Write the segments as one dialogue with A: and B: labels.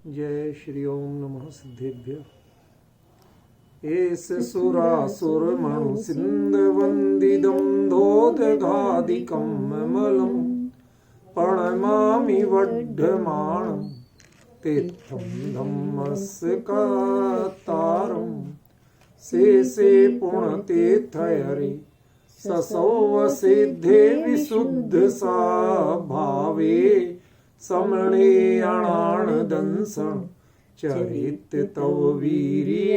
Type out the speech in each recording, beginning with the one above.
A: जय श्री ओम नमः सिद्धेभ्य। एस सुरासुर मनु सिंध वंदिदं धोदघादिकं मलं प्रणमामि वड्ढमाणं तीर्थं धम्मस्य कातारं शेषे पुण्यतीर्थहरे ससौ सिद्धे विशुद्ध सा भावे समणे अणाणदंसं चरित तव वीर्यायारे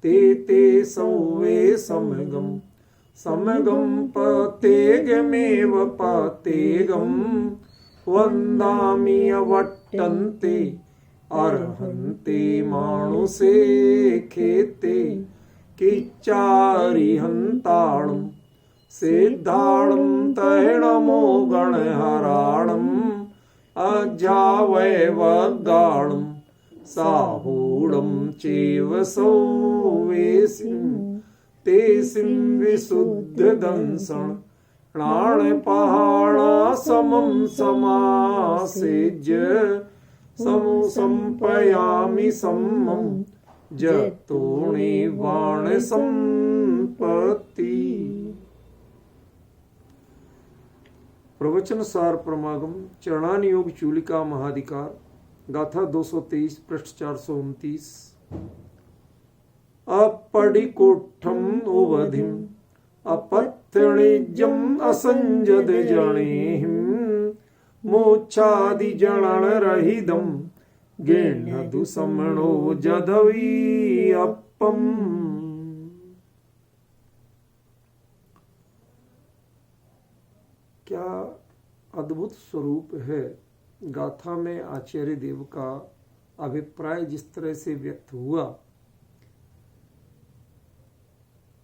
A: ते सौवे समगम पतेगमेव पतेगं वन्दामि अवट्टन्ते अर्हन्ते मानुषे खेते किच्चारिहन्ताणं सिद्धाणं तैणमो गणहराणं अजावैवगाणं साहूढं चैव सौवेसिं तेसिं विशुद्धदंसं प्राणपहाणासमं समासेज्य समुसंपयामि सम्मं जतोणे वाणसंपत्ति। प्रवचन सार प्रमागम चरणान योग चूलिका महाधिकार गाथा 223 पृष्ठ 429। अपडिकोठम ओवधिम अपत्यणिजम असंजद जणेहिम मोक्षादि जणन रहिदम गेण्यदु समणो जदवी अपम। क्या अद्भुत स्वरूप है गाथा में आचार्य देव का अभिप्राय जिस तरह से व्यक्त हुआ।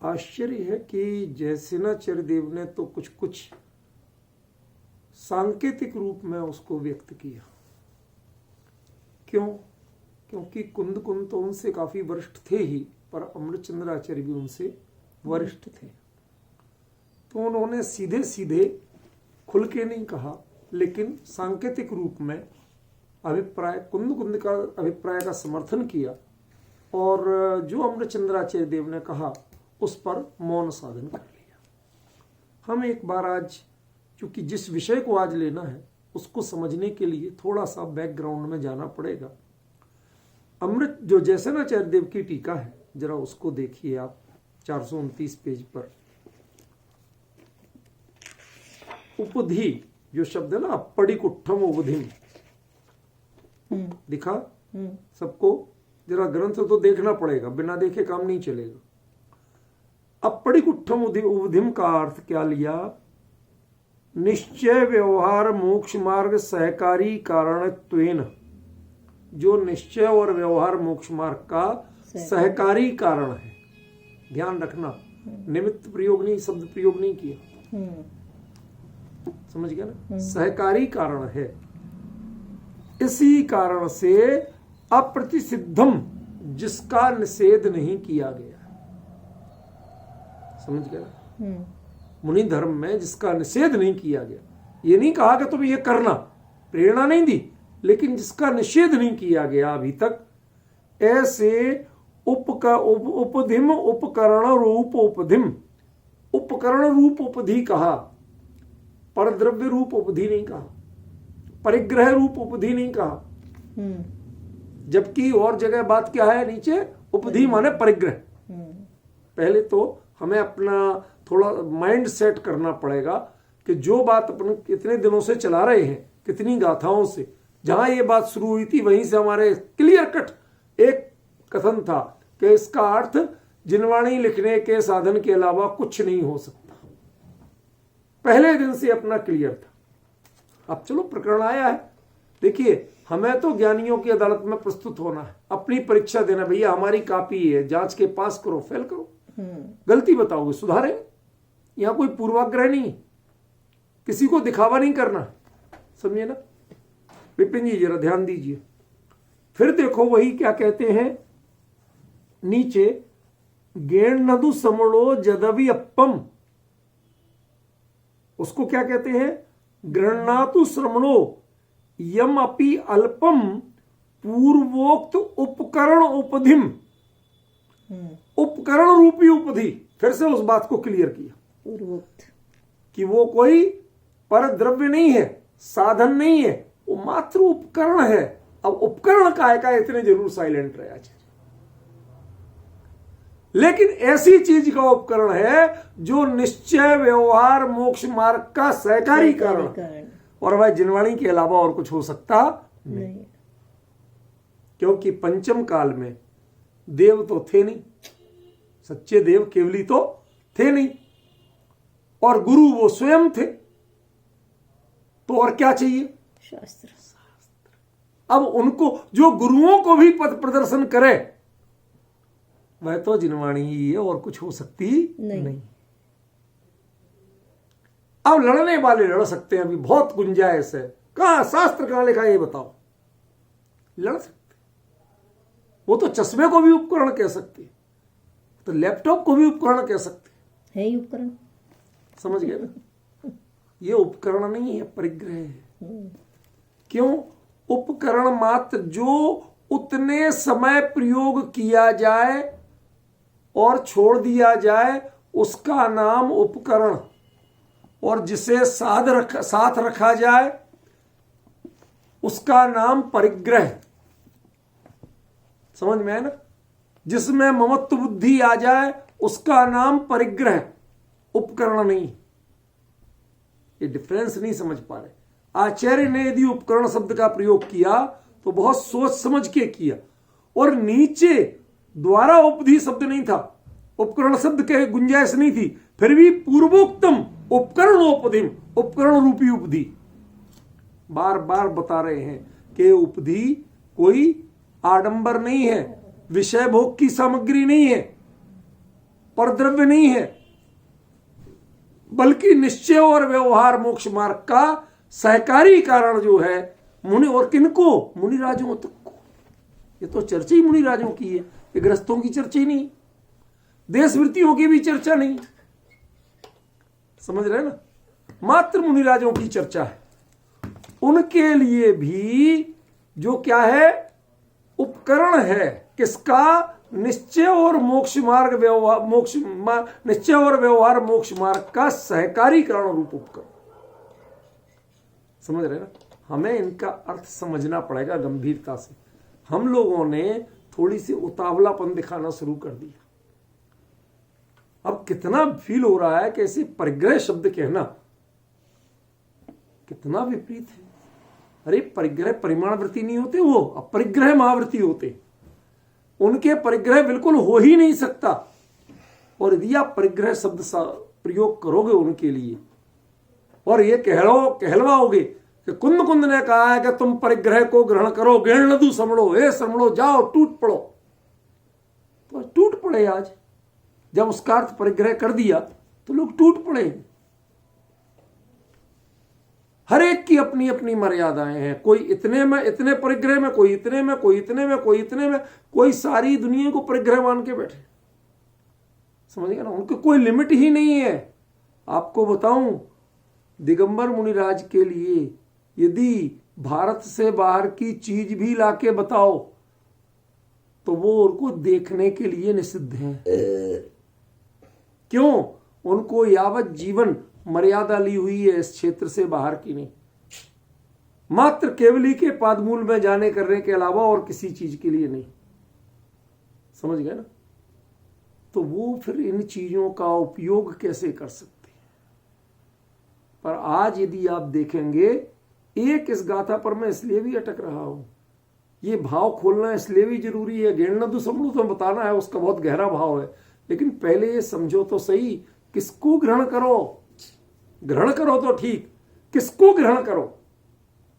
A: आश्चर्य है कि जयसेनाचार्य देव ने तो कुछ कुछ सांकेतिक रूप में उसको व्यक्त किया। क्यों? क्योंकि कुंद तो उनसे काफी वरिष्ठ थे ही, पर अमृतचंद्र आचार्य भी उनसे वरिष्ठ थे, तो उन्होंने सीधे सीधे खुल के नहीं कहा, लेकिन सांकेतिक रूप में अभिप्राय कुंद का अभिप्राय का समर्थन किया, और जो अमृतचंद्राचार्य देव ने कहा उस पर मौन साधन कर लिया। हम एक बार आज, चूंकि जिस विषय को आज लेना है उसको समझने के लिए थोड़ा सा बैकग्राउंड में जाना पड़ेगा। अमृत जो जयसेनाचार्य देव की टीका है, जरा उसको देखिए आप 429 पेज पर। उपधि जो शब्द है ना, अपड़िकुट्ठम उपधिम, दिखा सबको? जरा ग्रंथ तो देखना पड़ेगा, बिना देखे काम नहीं चलेगा। अपड़िकुट्ठम उपधिम का अर्थ क्या लिया? निश्चय व्यवहार मोक्ष मार्ग सहकारी कारणत्वेन, जो निश्चय और व्यवहार मोक्ष मार्ग का सहकारी कारण है। ध्यान रखना, निमित्त प्रयोग नहीं, शब्द प्रयोग नहीं किया, समझ गया ना? सहकारी कारण है। इसी कारण से अप्रतिसिद्धम, जिसका निषेध नहीं किया गया, समझ गया ना? मुनि धर्म में जिसका निषेध नहीं किया गया, ये नहीं कहा कि तुम ये करना, प्रेरणा नहीं दी, लेकिन जिसका निषेध नहीं किया गया अभी तक, ऐसे उपधिम उपकरण रूप उपधिम, उपकरण रूप उपधि कहा, परद्रव्य रूप उपधि नहीं कहा, परिग्रह रूप उपधि नहीं कहा। जबकि और जगह बात क्या है नीचे? उपधि माने परिग्रह। पहले तो हमें अपना थोड़ा माइंड सेट करना पड़ेगा कि जो बात अपन कितने दिनों से चला रहे हैं, कितनी गाथाओं से, जहां ये बात शुरू हुई थी वहीं से हमारे क्लियर कट एक कथन था कि इसका अर्थ जिनवाणी लिखने के साधन के अलावा कुछ नहीं हो सकता। पहले दिन से अपना क्लियर था। अब चलो प्रकरण आया है, देखिए हमें तो ज्ञानियों की अदालत में प्रस्तुत होना है, अपनी परीक्षा देना। भैया हमारी कॉपी है, जांच के पास करो, फेल करो, गलती बताओगे सुधारे। यहां कोई पूर्वाग्रह नहीं, किसी को दिखावा नहीं करना, समझिए ना? विपिन जी जरा ध्यान दीजिए। फिर देखो वही क्या कहते हैं नीचे, गेण नदु समणो जदवि अपम, उसको क्या कहते हैं? गृहणातु श्रमणो, यम अपि अल्पम पूर्वोक्त उपकरण उपधिम, उपकरण रूपी उपधि, फिर से उस बात को क्लियर किया
B: पूर्वोक्त
A: कि वो कोई पर द्रव्य नहीं है, साधन नहीं है, वो मात्र उपकरण है। अब उपकरण काय का इतने जरूर साइलेंट रहे आचार्य, लेकिन ऐसी चीज का उपकरण है जो निश्चय व्यवहार मोक्ष मार्ग का सहकारी कारण, और वह जिनवाणी के अलावा और कुछ हो सकता नहीं। क्योंकि पंचम काल में देव तो थे नहीं, सच्चे देव केवली तो थे नहीं, और गुरु वो स्वयं थे, तो और क्या चाहिए?
B: शास्त्र।
A: अब उनको जो गुरुओं को भी पथ प्रदर्शन करे वह तो जिनवाणी ही है, और कुछ हो सकती नहीं। अब लड़ने वाले लड़ सकते हैं, अभी बहुत गुंजाइश है। कहां शास्त्र कहां लिखा है ये बताओ? लड़ सकते, वो तो चश्मे को भी उपकरण कह सकते, तो लैपटॉप को भी उपकरण कह सकते
B: है ही उपकरण।
A: समझ गए ना? ये उपकरण नहीं है, परिग्रह है। क्यों? उपकरण मात्र जो उतने समय प्रयोग किया जाए और छोड़ दिया जाए उसका नाम उपकरण, और जिसे साथ रखा जाए उसका नाम परिग्रह। समझ में है ना? जिसमें ममत्व बुद्धि आ जाए उसका नाम परिग्रह, उपकरण नहीं। ये डिफरेंस नहीं समझ पा रहे। आचार्य ने यदि उपकरण शब्द का प्रयोग किया तो बहुत सोच समझ के किया, और नीचे द्वारा उपधि शब्द नहीं था, उपकरण शब्द के गुंजाइश नहीं थी, फिर भी पूर्वोक्तम उपकरणोपधिम, उपकरण रूपी उपधि बार बार बता रहे हैं कि उपधि कोई आडंबर नहीं है, विषय भोग की सामग्री नहीं है, परद्रव्य नहीं है, बल्कि निश्चय और व्यवहार मोक्ष मार्ग का सहकारी कारण जो है मुनि, और किनको? मुनिराजों तक को। ये तो चर्चा ही मुनिराजों की है, ये गृहस्थों की चर्चा ही नहीं, देशवृत्तियों की भी चर्चा नहीं। समझ रहे ना? मात्र मुनिराजों की चर्चा है। उनके लिए भी जो क्या है? उपकरण है। किसका? निश्चय और मोक्ष मार्ग व्यवहार, निश्चय और व्यवहार मोक्ष मार्ग का सहकारी कारण रूप उपकरण। समझ रहे ना? हमें इनका अर्थ समझना पड़ेगा गंभीरता से। हम लोगों ने थोड़ी सी उतावलापन दिखाना शुरू कर दिया। अब कितना फील हो रहा है कि ऐसे परिग्रह शब्द कहना कितना विपरीत है। अरे परिग्रह परिमाण वृत्ति नहीं होते, वो अपरिग्रह महावृत्ति होते। उनके परिग्रह बिल्कुल हो ही नहीं सकता, और यदि आप परिग्रह शब्द प्रयोग करोगे उनके लिए और ये कहलवाओगे कि कुंद कुंद ने कहा है कि तुम परिग्रह को ग्रहण करो, गेण नदू समड़ो, हे समड़ो, जाओ टूट पड़ो, तो टूट पड़े। आज जब उसका अर्थ परिग्रह कर दिया तो लोग टूट पड़े। हर एक की अपनी अपनी मर्यादाएं हैं। कोई इतने में, इतने परिग्रह में, कोई इतने में, कोई इतने में, कोई इतने में, कोई सारी दुनिया को परिग्रह मान के बैठे। समझ गए ना? उनकी कोई लिमिट ही नहीं है। आपको बताऊं, दिगंबर मुनिराज के लिए यदि भारत से बाहर की चीज भी लाके बताओ तो वो उनको देखने के लिए निषिद्ध है। क्यों? उनको यावत जीवन मर्यादा ली हुई है इस क्षेत्र से बाहर की नहीं, मात्र केवली के पादमूल में जाने करने के अलावा और किसी चीज के लिए नहीं। समझ गए ना? तो वो फिर इन चीजों का उपयोग कैसे कर सकते हैं? पर आज यदि आप देखेंगे, एक इस गाथा पर मैं इसलिए भी अटक रहा हूं, ये भाव खोलना इसलिए भी जरूरी है। गेणनदु समझो तो बताना है, उसका बहुत गहरा भाव है, लेकिन पहले ये समझो तो सही, किसको ग्रहण करो। ग्रहण करो तो ठीक, किसको ग्रहण करो?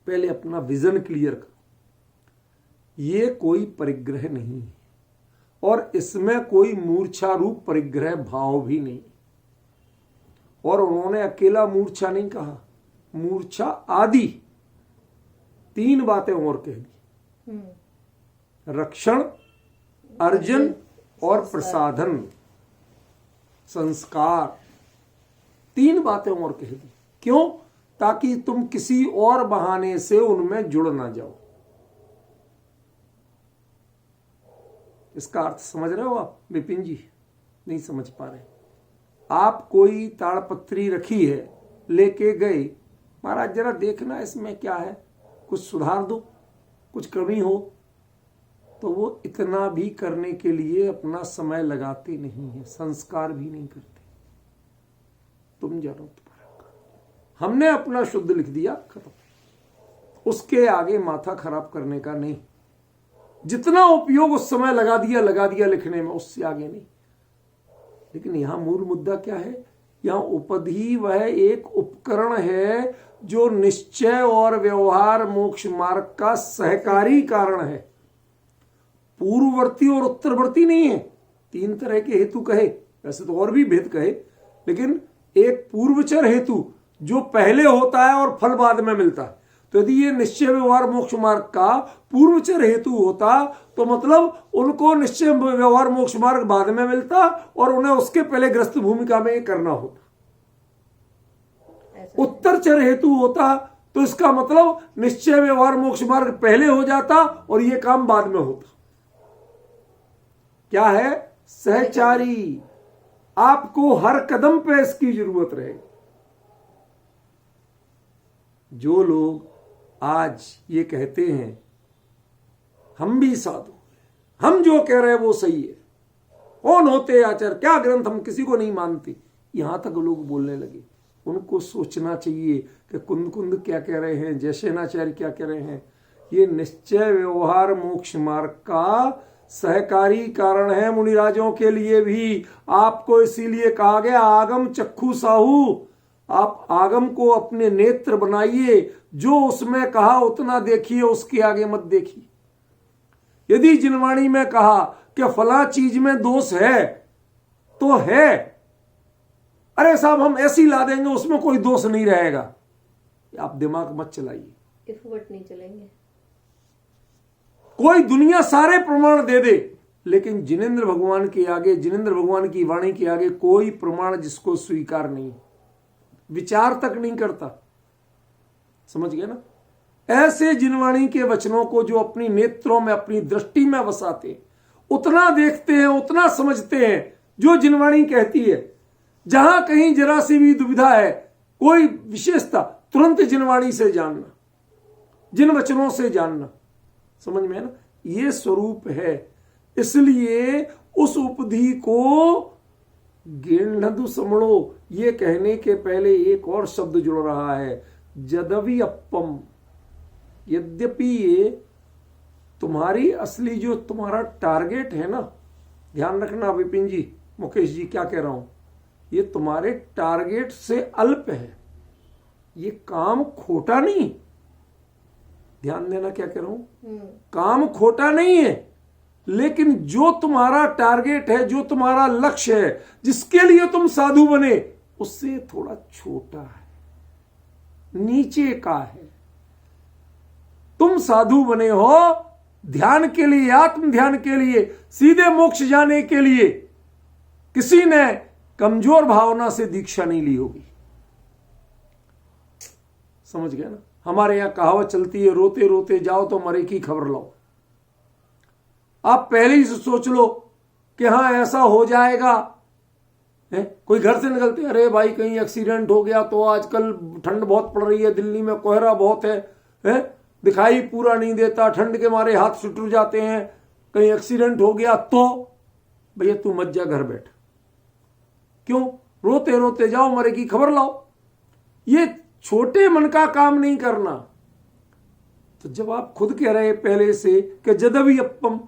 A: पहले अपना विजन क्लियर करो। ये कोई परिग्रह नहीं है, और इसमें कोई मूर्छा रूप परिग्रह भाव भी नहीं। और उन्होंने अकेला मूर्छा नहीं कहा, मूर्छा आदि 3 बातें और कह दी। रक्षण, अर्जन और प्रसाधन, संस्कार, 3 बातें और कह दी। क्यों? ताकि तुम किसी और बहाने से उनमें जुड़ ना जाओ। इसका अर्थ समझ रहे हो आप विपिन जी? नहीं समझ पा रहे। आप कोई ताड़पत्री रखी है, लेके गए, महाराज जरा देखना इसमें क्या है, कुछ सुधार दो, कुछ कमी हो, तो वो इतना भी करने के लिए अपना समय लगाते नहीं है, संस्कार भी नहीं करते। तुम जानो तुम्हारा, हमने अपना शुद्ध लिख दिया, खत्म। उसके आगे माथा खराब करने का नहीं। जितना उपयोग उस समय लगा दिया लिखने में, उससे आगे नहीं। लेकिन यहां मूल मुद्दा क्या है? यहां उपधि वह एक उपकरण है जो निश्चय और व्यवहार मोक्ष मार्ग का सहकारी कारण है। पूर्ववर्ती और उत्तरवर्ती नहीं है। तीन तरह के हेतु कहे, वैसे तो और भी भेद कहे, लेकिन एक पूर्वचर हेतु जो पहले होता है और फल बाद में मिलता है। तो यदि ये निश्चय व्यवहार मोक्ष मार्ग का पूर्वचर हेतु होता तो मतलब उनको निश्चय व्यवहार मोक्ष मार्ग बाद में मिलता और उन्हें उसके पहले ग्रस्त भूमिका में करना होता। उत्तरचर हेतु होता तो इसका मतलब निश्चय व्यवहार मोक्ष मार्ग पहले हो जाता और ये काम बाद में होता। क्या है? सहचारी। आपको हर कदम पे इसकी जरूरत रहेगी। जो लोग आज ये कहते हैं हम भी साधु, हम जो कह रहे हैं वो सही है, कौन होते आचार्य, क्या ग्रंथ, हम किसी को नहीं मानते, यहां तक लोग बोलने लगे। उनको सोचना चाहिए कि कुंद कुंद क्या कह रहे हैं, जयसेनाचार्य क्या कह रहे हैं। ये निश्चय व्यवहार मोक्ष मार्ग का सहकारी कारण है मुनिराजों के लिए भी। आपको इसीलिए कहा गया आगम चक्षु साहू। आप आगम को अपने नेत्र बनाइए, जो उसमें कहा उतना देखिए, उसके आगे मत देखिए। यदि जिनवाणी में कहा कि फला चीज में दोष है तो है, अरे साहब हम ऐसी ला देंगे उसमें कोई दोष नहीं रहेगा, आप दिमाग मत चलाइए,
B: इफवट नहीं चलेंगे।
A: कोई दुनिया सारे प्रमाण दे दे, लेकिन जिनेंद्र भगवान के आगे, जिनेंद्र भगवान की वाणी के आगे कोई प्रमाण जिसको स्वीकार नहीं, विचार तक नहीं करता। समझ गए ना? ऐसे जिनवाणी के वचनों को जो अपनी नेत्रों में, अपनी दृष्टि में बसाते, उतना देखते हैं, उतना समझते हैं जो जिनवाणी कहती है। जहां कहीं जरा सी भी दुविधा है, कोई विशेषता, तुरंत जिनवाणी से जानना, जिन वचनों से जानना। समझ में है ना? ये स्वरूप है। इसलिए उस उपधि को गेंढदु समणो, ये कहने के पहले एक और शब्द जुड़ रहा है, जदवि अप्पम। यद्यपि ये तुम्हारी असली जो तुम्हारा टारगेट है ना, ध्यान रखना विपिन जी, मुकेश जी क्या कह रहा हूं, ये तुम्हारे टारगेट से अल्प है, ये काम खोटा नहीं। ध्यान देना क्या कह रहा हूं, काम खोटा नहीं है, लेकिन जो तुम्हारा टारगेट है, जो तुम्हारा लक्ष्य है, जिसके लिए तुम साधु बने, उससे थोड़ा छोटा है, नीचे का है। तुम साधु बने हो ध्यान के लिए, आत्म ध्यान के लिए, सीधे मोक्ष जाने के लिए। किसी ने कमजोर भावना से दीक्षा नहीं ली होगी। समझ गया ना? हमारे यहां कहावत चलती है, रोते रोते जाओ तो मरे की खबर लो। आप पहले ही से सोच लो कि हाँ ऐसा हो जाएगा। कोई घर से निकलते, अरे भाई कहीं एक्सीडेंट हो गया तो, आजकल ठंड बहुत पड़ रही है, दिल्ली में कोहरा बहुत है, दिखाई पूरा नहीं देता, ठंड के मारे हाथ सुटर जाते हैं, कहीं एक्सीडेंट हो गया तो भैया तू मत जा, घर बैठ। क्यों? रोते रोते जाओ मरे की खबर लाओ। ये छोटे मन का काम नहीं करना। तो जब आप खुद कह रहे पहले से कि जदवि अप्पम,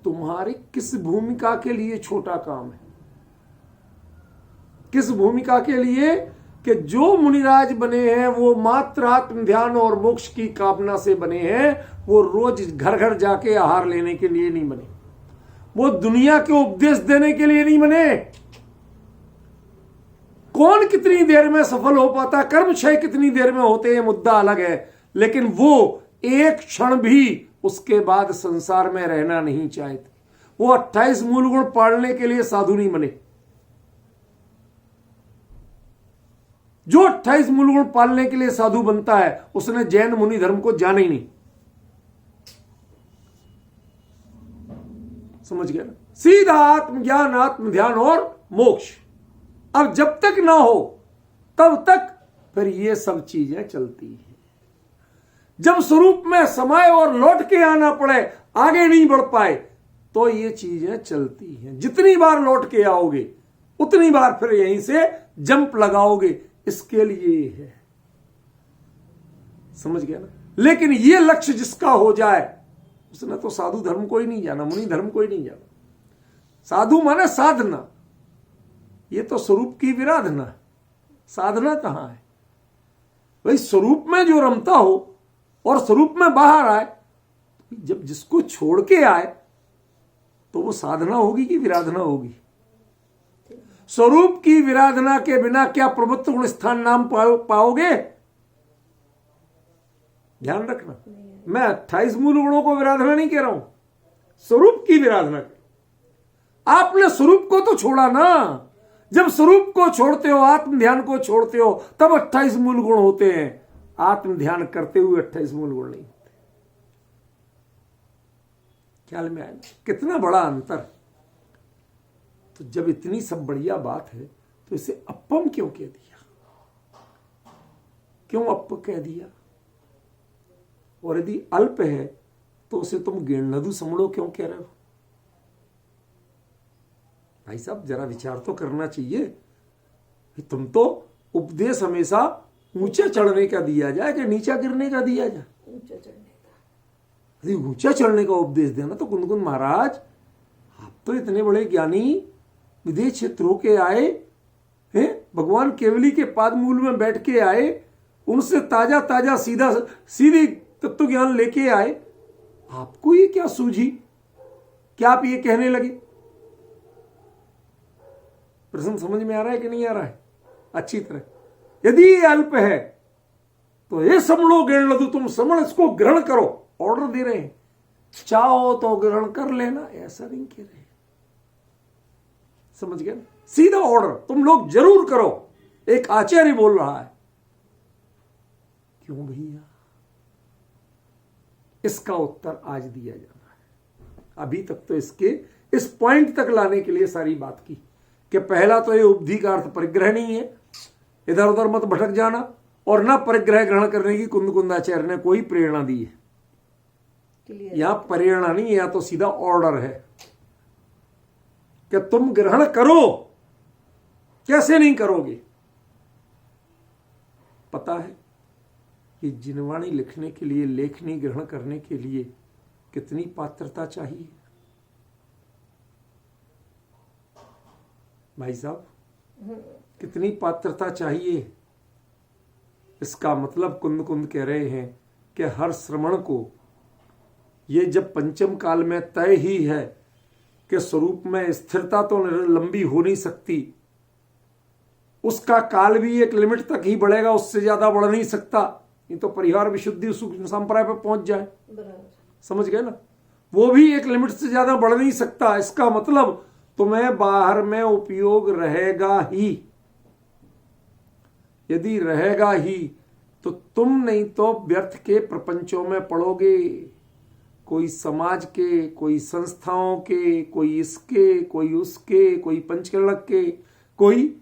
A: तुम्हारी किस भूमिका के लिए छोटा काम है? किस भूमिका के लिए? कि जो मुनिराज बने हैं वो मात्र आत्म ध्यान और मोक्ष की कामना से बने हैं। वो रोज घर घर जाके आहार लेने के लिए नहीं बने, वो दुनिया के उपदेश देने के लिए नहीं बने। कौन कितनी देर में सफल हो पाता, कर्म क्षय कितनी देर में होते हैं, मुद्दा अलग है, लेकिन वो एक क्षण भी उसके बाद संसार में रहना नहीं चाहते। वो 28 मूल गुण पालने के लिए साधु नहीं बने। जो 28 मूल गुण पालने के लिए साधु बनता है उसने जैन मुनि धर्म को जाना ही नहीं। समझ गया ना? सीधा आत्मज्ञान, आत्म ध्यान और मोक्ष। अब जब तक ना हो तब तक फिर ये सब चीजें चलती हैं। जब स्वरूप में समय और लौट के आना पड़े, आगे नहीं बढ़ पाए, तो ये चीजें चलती हैं। जितनी बार लौट के आओगे उतनी बार फिर यहीं से जंप लगाओगे, इसके लिए है। समझ गया ना? लेकिन ये लक्ष्य जिसका हो जाए उसने तो साधु धर्म को ही नहीं जाना, मुनि धर्म को ही नहीं जाना। साधु माने साधना, ये तो स्वरूप की विराधना है। साधना कहां है भाई? स्वरूप में जो रमता हो और स्वरूप में बाहर आए, जब जिसको छोड़ के आए तो वो साधना होगी कि विराधना होगी? स्वरूप की विराधना के बिना क्या प्रभुत्व गुण स्थान नाम पाओगे? ध्यान रखना, मैं 28 मूल गुणों को विराधना नहीं कह रहा हूं, स्वरूप की विराधना। आपने स्वरूप को तो छोड़ा ना। जब स्वरूप को छोड़ते हो, आत्म ध्यान को छोड़ते हो, तब 28 मूल गुण होते हैं। आत्म ध्यान करते हुए 28 मूल गुण नहीं होते। ख्याल में आया ना कितना बड़ा अंतर? तो जब इतनी सब बढ़िया बात है तो इसे अपम क्यों कह दिया? क्यों अप कह दिया? और यदि अल्प है तो उसे तुम गिणनदु समड़ो क्यों कह रहे हो? भाई साहब जरा विचार तो करना चाहिए। तुम तो उपदेश हमेशा ऊंचे चढ़ने का दिया जाए कि नीचा गिरने का दिया जाए? ऊंचा चढ़ने का। यदि ऊंचा चढ़ने का उपदेश देना तो कुंदकुंद महाराज आप तो इतने बड़े ज्ञानी विदेश क्षेत्रों के आए हैं, भगवान केवली के पाद मूल में बैठ के आए, उनसे ताजा ताजा सीधी तत्व ज्ञान लेके आए। आपको ये क्या सूझी? क्या आप ये कहने लगे? प्रश्न समझ में आ रहा है कि नहीं आ रहा है? अच्छी तरह। यदि ये अल्प है तो ये समझो गिणनदु, तुम समझ इसको ग्रहण करो। ऑर्डर दे रहे हैं, चाहो तो ग्रहण कर लेना, ऐसा नहीं कह रहे। समझ गए? सीधा ऑर्डर, तुम लोग जरूर करो। एक आचार्य बोल रहा है। क्यों भैया? इसका उत्तर आज दिया जाना है। अभी तक तो इसके इस पॉइंट तक लाने के लिए सारी बात की कि पहला तो ये उपधि का अर्थ परिग्रह नहीं है, इधर उधर मत भटक जाना, और ना परिग्रह ग्रहण करने की कुंदकुंदाचार्य ने कोई प्रेरणा दी है। यहां प्रेरणा नहीं है, या तो सीधा ऑर्डर है कि तुम ग्रहण करो। कैसे नहीं करोगे? पता है कि जिनवाणी लिखने के लिए, लेखनी ग्रहण करने के लिए कितनी पात्रता चाहिए? भाई साहब कितनी पात्रता चाहिए? इसका मतलब कुंद कह रहे हैं कि हर श्रवण को ये जब पंचम काल में तय ही है कि स्वरूप में स्थिरता तो लंबी हो नहीं सकती, उसका काल भी एक लिमिट तक ही बढ़ेगा, उससे ज्यादा बढ़ नहीं सकता। ये तो परिहार विशुद्धि सूक्ष्म संप्रदाय पर पहुंच जाए। समझ गए ना? वो भी एक लिमिट से ज्यादा बढ़ नहीं सकता। इसका मतलब तुम्हें बाहर में उपयोग रहेगा ही। यदि रहेगा ही तो तुम नहीं तो व्यर्थ के प्रपंचों में पड़ोगे। कोई समाज के, कोई संस्थाओं के, कोई इसके, कोई उसके, कोई पंचकर्णक के, कोई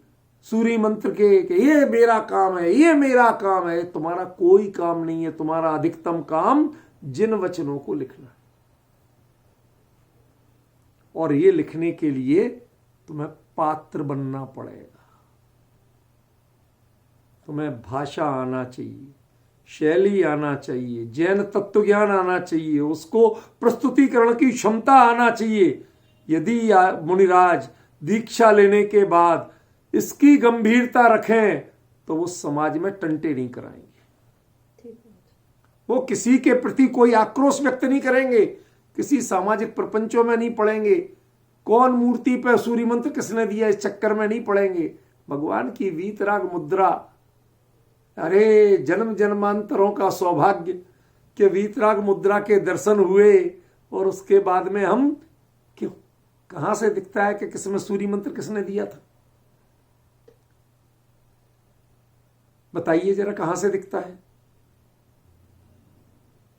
A: सूर्य मंत्र के कि ये मेरा काम है, ये मेरा काम है। तुम्हारा कोई काम नहीं है। तुम्हारा अधिकतम काम जिन वचनों को लिखना है, और ये लिखने के लिए तुम्हें पात्र बनना पड़ेगा। तुम्हें भाषा आना चाहिए, शैली आना चाहिए, जैन तत्व ज्ञान आना चाहिए, उसको प्रस्तुतिकरण की क्षमता आना चाहिए। यदि मुनिराज दीक्षा लेने के बाद इसकी गंभीरता रखें तो वो समाज में टंटे नहीं कराएंगे। वो किसी के प्रति कोई आक्रोश व्यक्त नहीं करेंगे, किसी सामाजिक प्रपंचों में नहीं पड़ेंगे, कौन मूर्ति पे सूर्य मंत्र किसने दिया इस चक्कर में नहीं पड़ेंगे। भगवान की वीतराग मुद्रा, अरे जन्म जन्मांतरों का सौभाग्य कि वीतराग मुद्रा के दर्शन हुए, और उसके बाद में हम क्यों, कहां से दिखता है कि किसमें सूर्य मंत्र किसने दिया था? बताइए जरा कहां से दिखता है?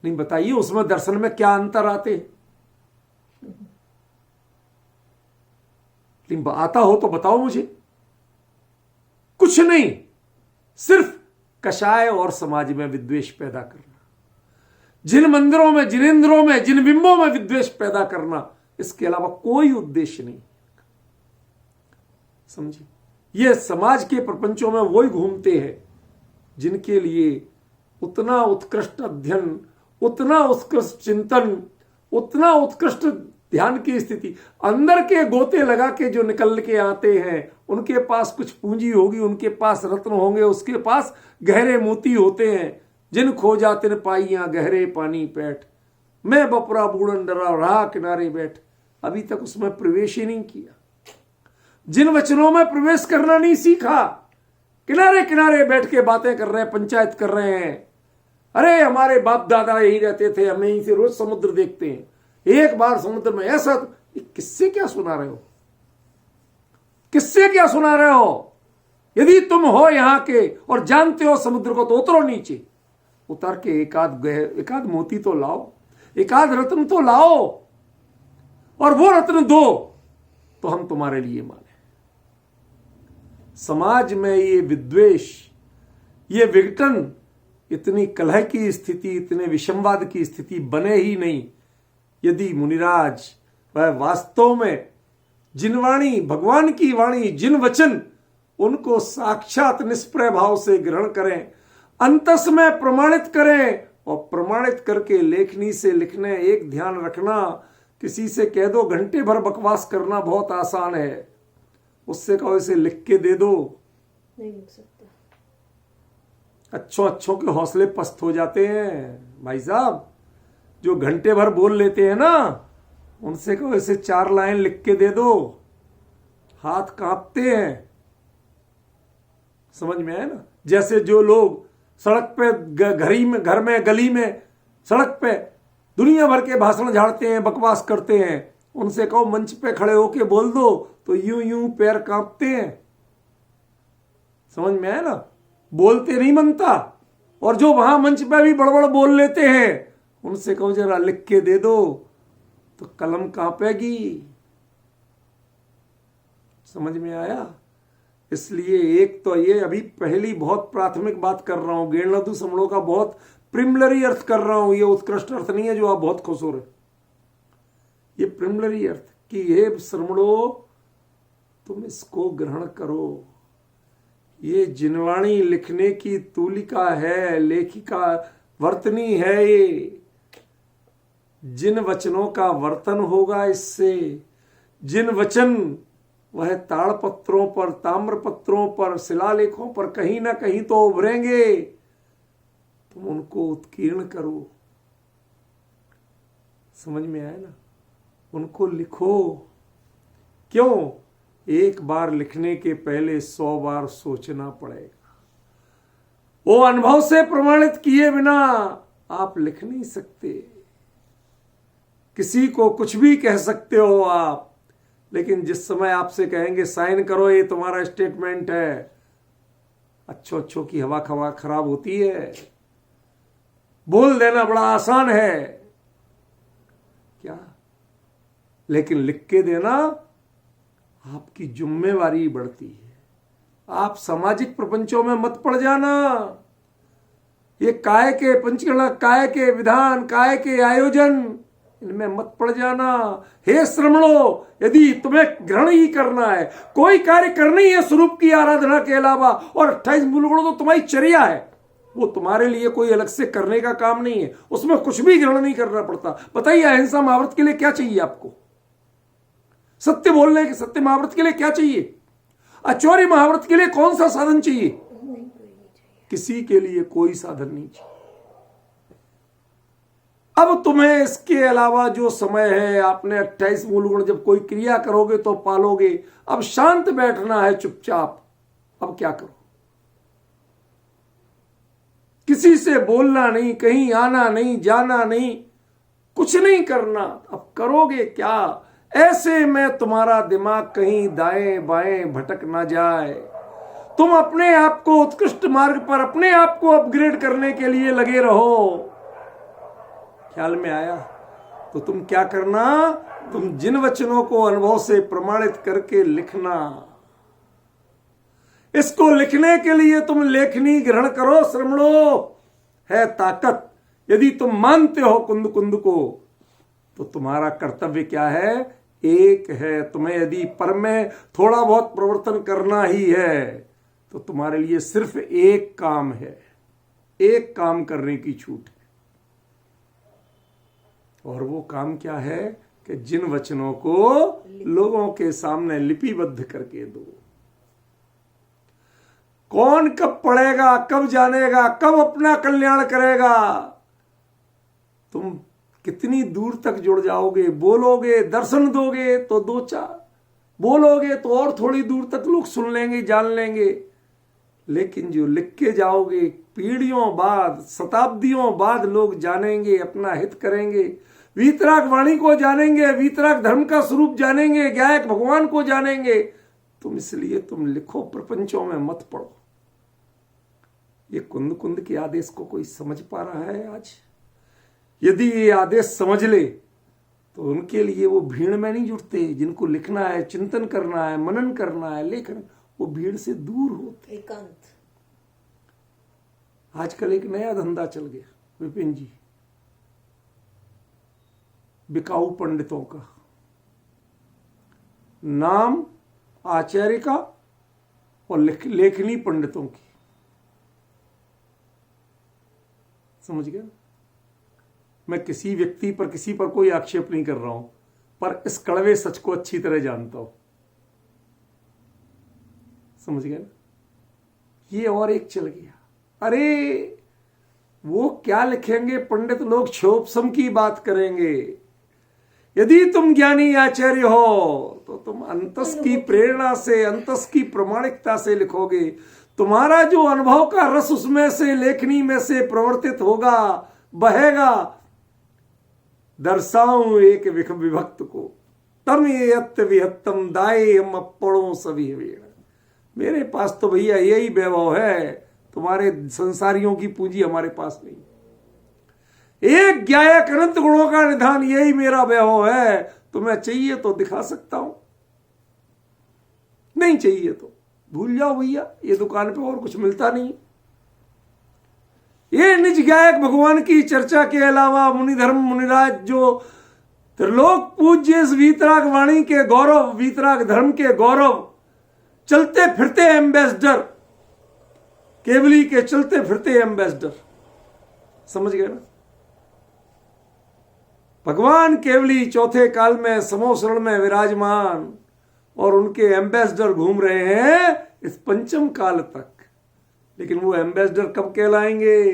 A: नहीं, बताइए उसमें दर्शन में क्या अंतर आते हैं? लेकिन आता हो तो बताओ मुझे। कुछ नहीं, सिर्फ कषाय और समाज में विद्वेष पैदा करना, जिन मंदिरों में, जिनेंद्रों में, जिन बिंबों में विद्वेष पैदा करना, इसके अलावा कोई उद्देश्य नहीं। समझिए, ये समाज के प्रपंचों में वही घूमते हैं जिनके लिए उतना उत्कृष्ट अध्ययन, उतना उत्कृष्ट चिंतन, उतना उत्कृष्ट ध्यान की स्थिति, अंदर के गोते लगा के जो निकल के आते हैं, उनके पास कुछ पूंजी होगी, उनके पास रत्न होंगे, उसके पास गहरे मोती होते हैं। जिन खोजा तिन पाइयां गहरे पानी पैठ, मैं बपरा बूढ़न डरा रहा किनारे बैठ। अभी तक उसमें प्रवेश ही नहीं किया, जिन वचनों में प्रवेश करना नहीं सीखा, किनारे किनारे बैठ के बातें कर रहे हैं, पंचायत कर रहे हैं। अरे हमारे बाप दादा यही रहते थे, हम यहीं से रोज समुद्र देखते हैं, एक बार समुद्र में ऐसा। किससे क्या सुना रहे हो? किससे क्या सुना रहे हो? यदि तुम हो यहां के और जानते हो समुद्र को, तो उतरो नीचे, उतर के एकाध मोती तो लाओ, एकाध रत्न तो लाओ, और वो रत्न दो तो हम तुम्हारे लिए माने। समाज में ये विद्वेष, ये विघटन, इतनी कलह की स्थिति, इतने विषमवाद की स्थिति बने ही नहीं यदि मुनिराज वह वास्तव में जिन वाणी, भगवान की वाणी, जिन वचन, उनको साक्षात निष्प्रय भाव से ग्रहण करें, अंतस में प्रमाणित करें, और प्रमाणित करके लेखनी से लिखने। एक ध्यान रखना, किसी से कह दो घंटे भर बकवास करना बहुत आसान है, उससे कहो इसे लिख के दे दो,
B: नहीं लिख सकता।
A: अच्छों के हौसले पस्त हो जाते हैं भाई साहब। जो घंटे भर बोल लेते हैं ना, उनसे कहो इसे 4 लाइन लिख के दे दो, हाथ कांपते हैं। समझ में आया ना? जैसे जो लोग सड़क पे, घर में, गली में, सड़क पे दुनिया भर के भाषण झाड़ते हैं, बकवास करते हैं, उनसे कहो मंच पे खड़े होके बोल दो, तो यूं यूं पैर कांपते हैं। समझ में आया ना? बोलते नहीं मनता। और जो वहां मंच पे भी बड़बड़ बोल लेते हैं, उनसे कहो जरा लिख के दे दो, तो कलम कांपेगी। समझ में आया? इसलिए एक तो ये अभी पहली बहुत प्राथमिक बात कर रहा हूं, गेणलधु समणों का बहुत प्रिमिलरी अर्थ कर रहा हूं। ये उत्कृष्ट अर्थ नहीं है जो आप बहुत खुश हो रहे। ये प्रिमिलरी अर्थ कि हे श्रमणों, तुम इसको ग्रहण करो। ये जिनवाणी लिखने की तूलिका है, लेखिका वर्तनी है। ये जिन वचनों का वर्तन होगा इससे, जिन वचन वह ताड़पत्रों पर, ताम्रपत्रों पर, शिलालेखों पर कहीं ना कहीं तो उभरेंगे, तुम उनको उत्कीर्ण करो। समझ में आया ना? उनको लिखो। क्यों? एक बार लिखने के पहले 100 बार सोचना पड़ेगा। वो अनुभव से प्रमाणित किए बिना आप लिख नहीं सकते। किसी को कुछ भी कह सकते हो आप, लेकिन जिस समय आपसे कहेंगे साइन करो, ये तुम्हारा स्टेटमेंट है, अच्छों की हवा खराब होती है। बोल देना बड़ा आसान है क्या, लेकिन लिख के देना आपकी जिम्मेवारी बढ़ती है। आप सामाजिक प्रपंचों में मत पड़ जाना। ये काय के पंचगणक, काय के विधान, काय के आयोजन, इनमें मत पड़ जाना। हे श्रमणों, यदि तुम्हें ग्रहण ही करना है, कोई कार्य करना ही है स्वरूप की आराधना के अलावा, और 28 मूलगुण तो तुम्हारी चर्या है, वो तुम्हारे लिए कोई अलग से करने का काम नहीं है, उसमें कुछ भी ग्रहण नहीं करना पड़ता। बताइए अहिंसा महाव्रत के लिए क्या चाहिए आपको? सत्य बोलने के, सत्य महाव्रत के लिए क्या चाहिए? अचौर्य महाव्रत के लिए कौन सा साधन चाहिए? किसी के लिए कोई साधन नहीं चाहिए। अब तुम्हें इसके अलावा जो समय है, आपने 28 मूल गुण जब कोई क्रिया करोगे तो पालोगे। अब शांत बैठना है चुपचाप। अब क्या करो? किसी से बोलना नहीं, कहीं आना नहीं, जाना नहीं, कुछ नहीं करना। अब करोगे क्या? ऐसे में तुम्हारा दिमाग कहीं दाएं बाएं भटक ना जाए। तुम अपने आप को उत्कृष्ट मार्ग पर, अपने आप को अपग्रेड करने के लिए लगे रहो। ख्याल में आया? तो तुम क्या करना, तुम जिन वचनों को अनुभव से प्रमाणित करके लिखना, इसको लिखने के लिए तुम लेखनी ग्रहण करो। श्रमणो है ताकत। यदि तुम मानते हो कुंद कुंद को, तो तुम्हारा कर्तव्य क्या है? एक है। तुम्हें यदि पर में थोड़ा बहुत प्रवर्तन करना ही है, तो तुम्हारे लिए सिर्फ एक काम है, एक काम करने की छूट है। और वो काम क्या है कि जिन वचनों को लोगों के सामने लिपिबद्ध करके दो। कौन कब पढ़ेगा, कब जानेगा, कब अपना कल्याण करेगा? तुम कितनी दूर तक जुड़ जाओगे? बोलोगे, दर्शन दोगे तो दो चार, बोलोगे तो और थोड़ी दूर तक लोग सुन लेंगे, जान लेंगे। लेकिन जो लिख के जाओगे, पीढ़ियों बाद, शताब्दियों बाद लोग जानेंगे, अपना हित करेंगे, वीतराग वाणी को जानेंगे, वीतराग धर्म का स्वरूप जानेंगे, गायक भगवान को जानेंगे। तुम इसलिए तुम लिखो, प्रपंचों में मत पढ़ो। ये कुंद कुंद के आदेश को कोई समझ पा रहा है आज? यदि ये आदेश समझ ले तो उनके लिए वो भीड़ में नहीं जुटते। जिनको लिखना है, चिंतन करना है, मनन करना है, लेखन, वो भीड़ से दूर होते।
B: एकांत।
A: आजकल एक नया धंधा चल गया विपिन जी, बिकाऊ पंडितों का। नाम आचार्य का और लेखनी पंडितों की। समझ गया? मैं किसी व्यक्ति पर, किसी पर कोई आक्षेप नहीं कर रहा हूं, पर इस कड़वे सच को अच्छी तरह जानता हूं। समझ गया ना? ये और एक चल गया। अरे वो क्या लिखेंगे पंडित लोग? क्षोभसम की बात करेंगे। यदि तुम ज्ञानी आचार्य हो तो तुम अंतस की प्रेरणा से, अंतस की प्रामाणिकता से लिखोगे। तुम्हारा जो अनुभव का रस उसमें से, लेखनी में से प्रवर्तित होगा, बहेगा। दर्शाऊं एक विभक्त को, तम ये अत्य विहत्तम दाए हम अपड़ों सभी वेण। मेरे पास तो भैया यही वैभव है, तुम्हारे संसारियों की पूंजी हमारे पास नहीं। एक गायक अनंत गुणों का निधान, यही मेरा वैभव है। तुम्हें चाहिए तो दिखा सकता हूं, नहीं चाहिए तो भूल जाओ भैया, ये दुकान पे और कुछ मिलता नहीं। ये निज गायक भगवान की चर्चा के अलावा मुनि धर्म मुनिराज जो त्रिलोक पूज्य इस वीतराग वाणी के गौरव, वीतराग धर्म के गौरव, चलते फिरते एम्बेसडर, केवली के चलते फिरते एम्बेसडर। समझ गए ना? भगवान केवली चौथे काल में समोसरण में विराजमान, और उनके एम्बेसडर घूम रहे हैं इस पंचम काल तक। लेकिन वो एम्बेसडर कब कहलाएंगे?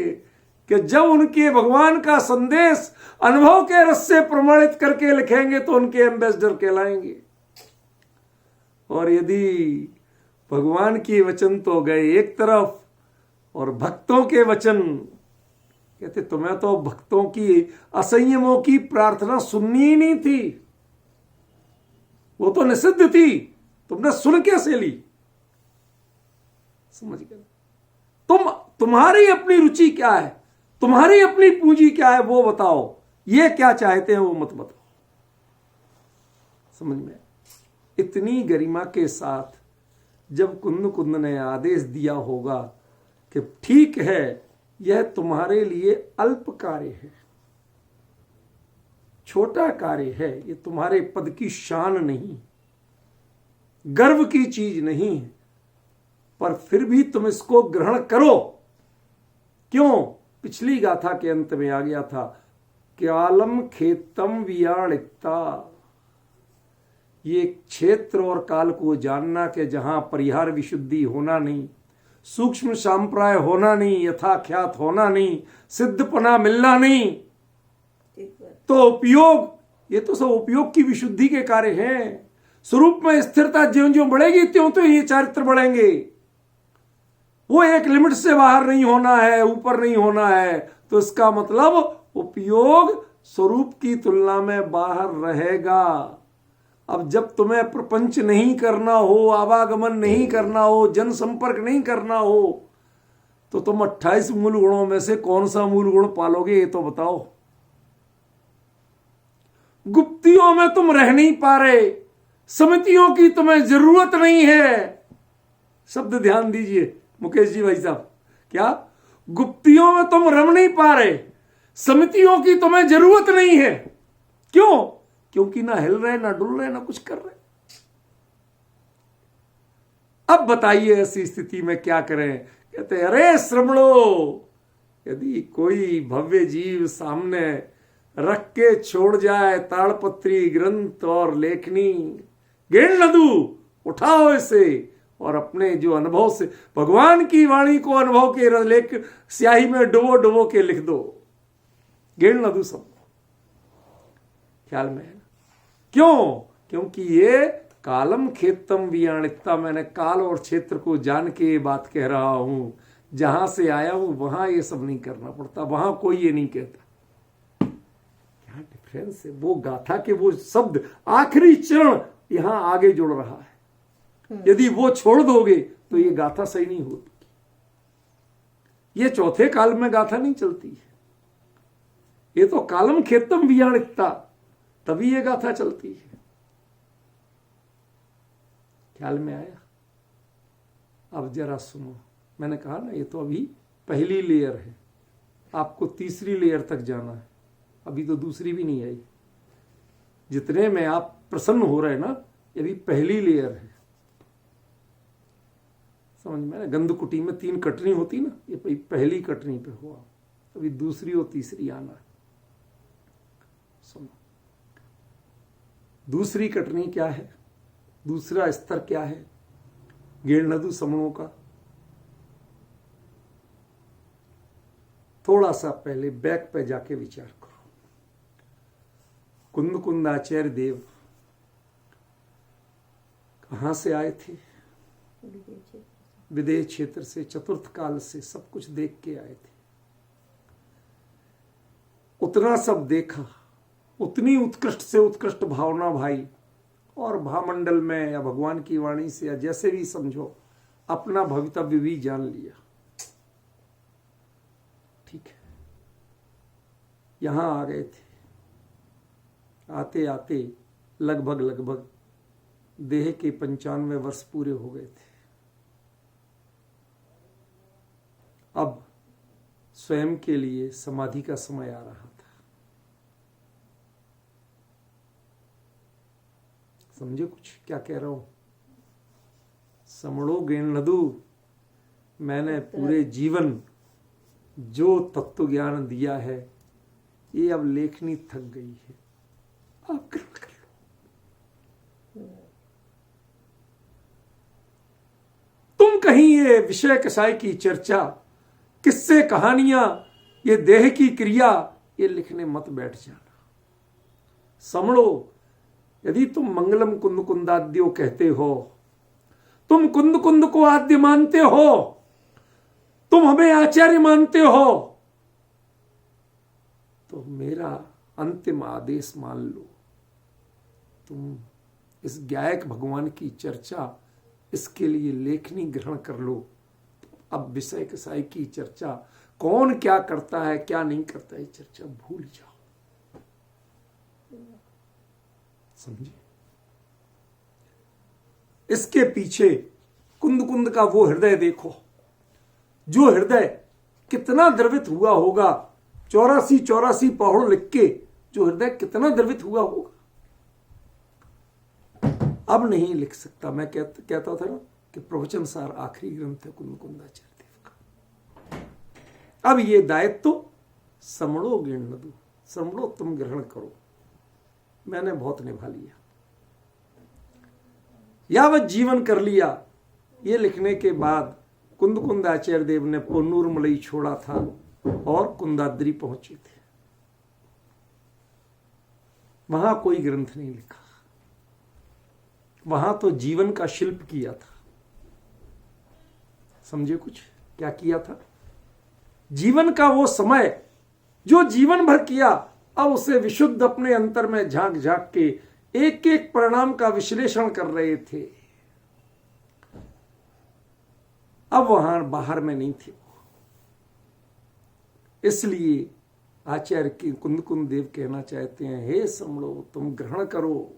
A: कि जब उनके भगवान का संदेश अनुभव के रस से प्रमाणित करके लिखेंगे तो उनके एम्बेसडर कहलाएंगे। और यदि भगवान के वचन तो गए एक तरफ, और भक्तों के वचन, कहते तुम्हें तो भक्तों की असंयमों की प्रार्थना सुननी ही नहीं थी, वो तो निषिद्ध थी, तुमने सुन कैसे ली? समझ गए? तुम्हारी अपनी रुचि क्या है, तुम्हारी अपनी पूंजी क्या है, वो बताओ। ये क्या चाहते हैं वो मत बताओ। समझ में? इतनी गरिमा के साथ जब कुंद कुंद ने आदेश दिया होगा कि ठीक है, यह तुम्हारे लिए अल्प कार्य है, छोटा कार्य है, ये तुम्हारे पद की शान नहीं, गर्व की चीज नहीं है, पर फिर भी तुम इसको ग्रहण करो। क्यों? पिछली गाथा के अंत में आ गया था, क्यालम खेतम वियाणिता। ये क्षेत्र और काल को जानना कि जहां परिहार विशुद्धि होना नहीं, सूक्ष्म सांप्राय होना नहीं, यथाख्यात होना नहीं, सिद्धपना मिलना नहीं, तो उपयोग, ये तो सब उपयोग की विशुद्धि के कार्य हैं। स्वरूप में स्थिरता ज्यों ज्यों बढ़ेगी त्यों तो ये चारित्र बढ़ेंगे। वो एक लिमिट से बाहर नहीं होना है, ऊपर नहीं होना है, तो इसका मतलब उपयोग स्वरूप की तुलना में बाहर रहेगा। अब जब तुम्हें प्रपंच नहीं करना हो, आवागमन नहीं करना हो, जनसंपर्क नहीं करना हो, तो तुम 28 मूल गुणों में से कौन सा मूल गुण पालोगे, ये तो बताओ। गुप्तियों में तुम रह नहीं पा रहे, समितियों की तुम्हें जरूरत नहीं है। शब्द ध्यान दीजिए मुकेश जी भाई साहब, क्या? गुप्तियों में तुम रम नहीं पा रहे, समितियों की तुम्हें जरूरत नहीं है। क्यों? क्योंकि ना हिल रहे, ना डुल रहे, ना कुछ कर रहे। अब बताइए ऐसी स्थिति में क्या करें? कहते अरे श्रमणो, यदि कोई भव्य जीव सामने रख के छोड़ जाए ताड़पत्री, ग्रंथ और लेखनी, गेड़ नदू, उठाओ इसे और अपने जो अनुभव से भगवान की वाणी को अनुभव के लेख स्याही में डुबो डुबो के लिख दो। गेड़ नदू सब ख्याल में है ना? क्यों? क्योंकि ये कालम खेतम वियाणिता, मैंने काल और क्षेत्र को जान के ये बात कह रहा हूं। जहां से आया हूं वहां ये सब नहीं करना पड़ता, वहां कोई ये नहीं कहता। क्या डिफरेंस है? वो गाथा के वो शब्द आखिरी चरण यहां आगे जुड़ रहा है। यदि वो छोड़ दोगे तो ये गाथा सही नहीं होती। ये चौथे काल में गाथा नहीं चलती है, ये तो कालम खेतम वियाणिता, तभी ये गाथा चलती है। ख्याल में आया? अब जरा सुनो, मैंने कहा ना ये तो अभी पहली लेयर है, आपको तीसरी लेयर तक जाना है, अभी तो दूसरी भी नहीं आई। जितने में आप प्रसन्न हो रहे हैं ना, ये भी पहली लेयर है, समझ में ना? गंधकुटी में 3 कटनी होती ना, ये पहली कटनी पे हुआ, अभी दूसरी और तीसरी आना है। सुनो, दूसरी कटनी क्या है, दूसरा स्तर क्या है गेड़ नदू समणों का? थोड़ा सा पहले बैक पे जाके विचार करो। कुंद कुंदाचार्य देव कहां से आए थे? विदेह क्षेत्र से, चतुर्थ काल से सब कुछ देख के आए थे। उतना सब देखा, उतनी उत्कृष्ट से उत्कृष्ट भावना भाई, और भामंडल में या भगवान की वाणी से या जैसे भी समझो, अपना भवितव्य भी जान लिया। ठीक है, यहां आ गए थे। आते आते लगभग देह के 95 वर्ष पूरे हो गए थे। अब स्वयं के लिए समाधि का समय आ रहा था। समझे कुछ क्या कह रहा हूं? समणो गेण नदू, मैंने पूरे जीवन जो तत्व ज्ञान दिया है, ये अब लेखनी थक गई है, आप ग्रहण कर लो। तुम कहीं ये विषय कसाय की चर्चा, किस्से कहानियां, ये देह की क्रिया, ये लिखने मत बैठ जाना। समणो, यदि तुम मंगलम कुंद कुंदाद्यो कहते हो, तुम कुंद कुंद को आद्य मानते हो, तुम हमें आचार्य मानते हो, तो मेरा अंतिम आदेश मान लो। तुम इस गायक भगवान की चर्चा, इसके लिए लेखनी ग्रहण कर लो। अब विषय कसाई की चर्चा, कौन क्या करता है क्या नहीं करता है, चर्चा भूल जाओ। समझे? इसके पीछे कुंद कुंद का वो हृदय देखो, जो हृदय कितना द्रवित हुआ होगा। 84 पहाड़ लिख के जो हृदय कितना द्रवित हुआ होगा, अब नहीं लिख सकता। मैं कहता था ना कि प्रवचन सार आखिरी ग्रंथ है कुंद कुंदाचार्य देव का। अब ये दायित्व तो समणो गेण नदू, समणो तुम ग्रहण करो। मैंने बहुत निभा लिया, यावत जीवन कर लिया। ये लिखने के बाद कुंद कुंदाचार्य देव ने पोन्नूर मलई छोड़ा था और कुंदाद्री पहुंचे थे। वहां कोई ग्रंथ नहीं लिखा, वहां तो जीवन का शिल्प किया था। समझे कुछ क्या किया था? जीवन का वो समय जो जीवन भर किया, अब उसे विशुद्ध अपने अंतर में झांक झांक के एक एक परिणाम का विश्लेषण कर रहे थे। अब वहां बाहर में नहीं थे। इसलिए आचार्य की कुंद देव कहना चाहते हैं, हे श्रमणों, तुम ग्रहण करो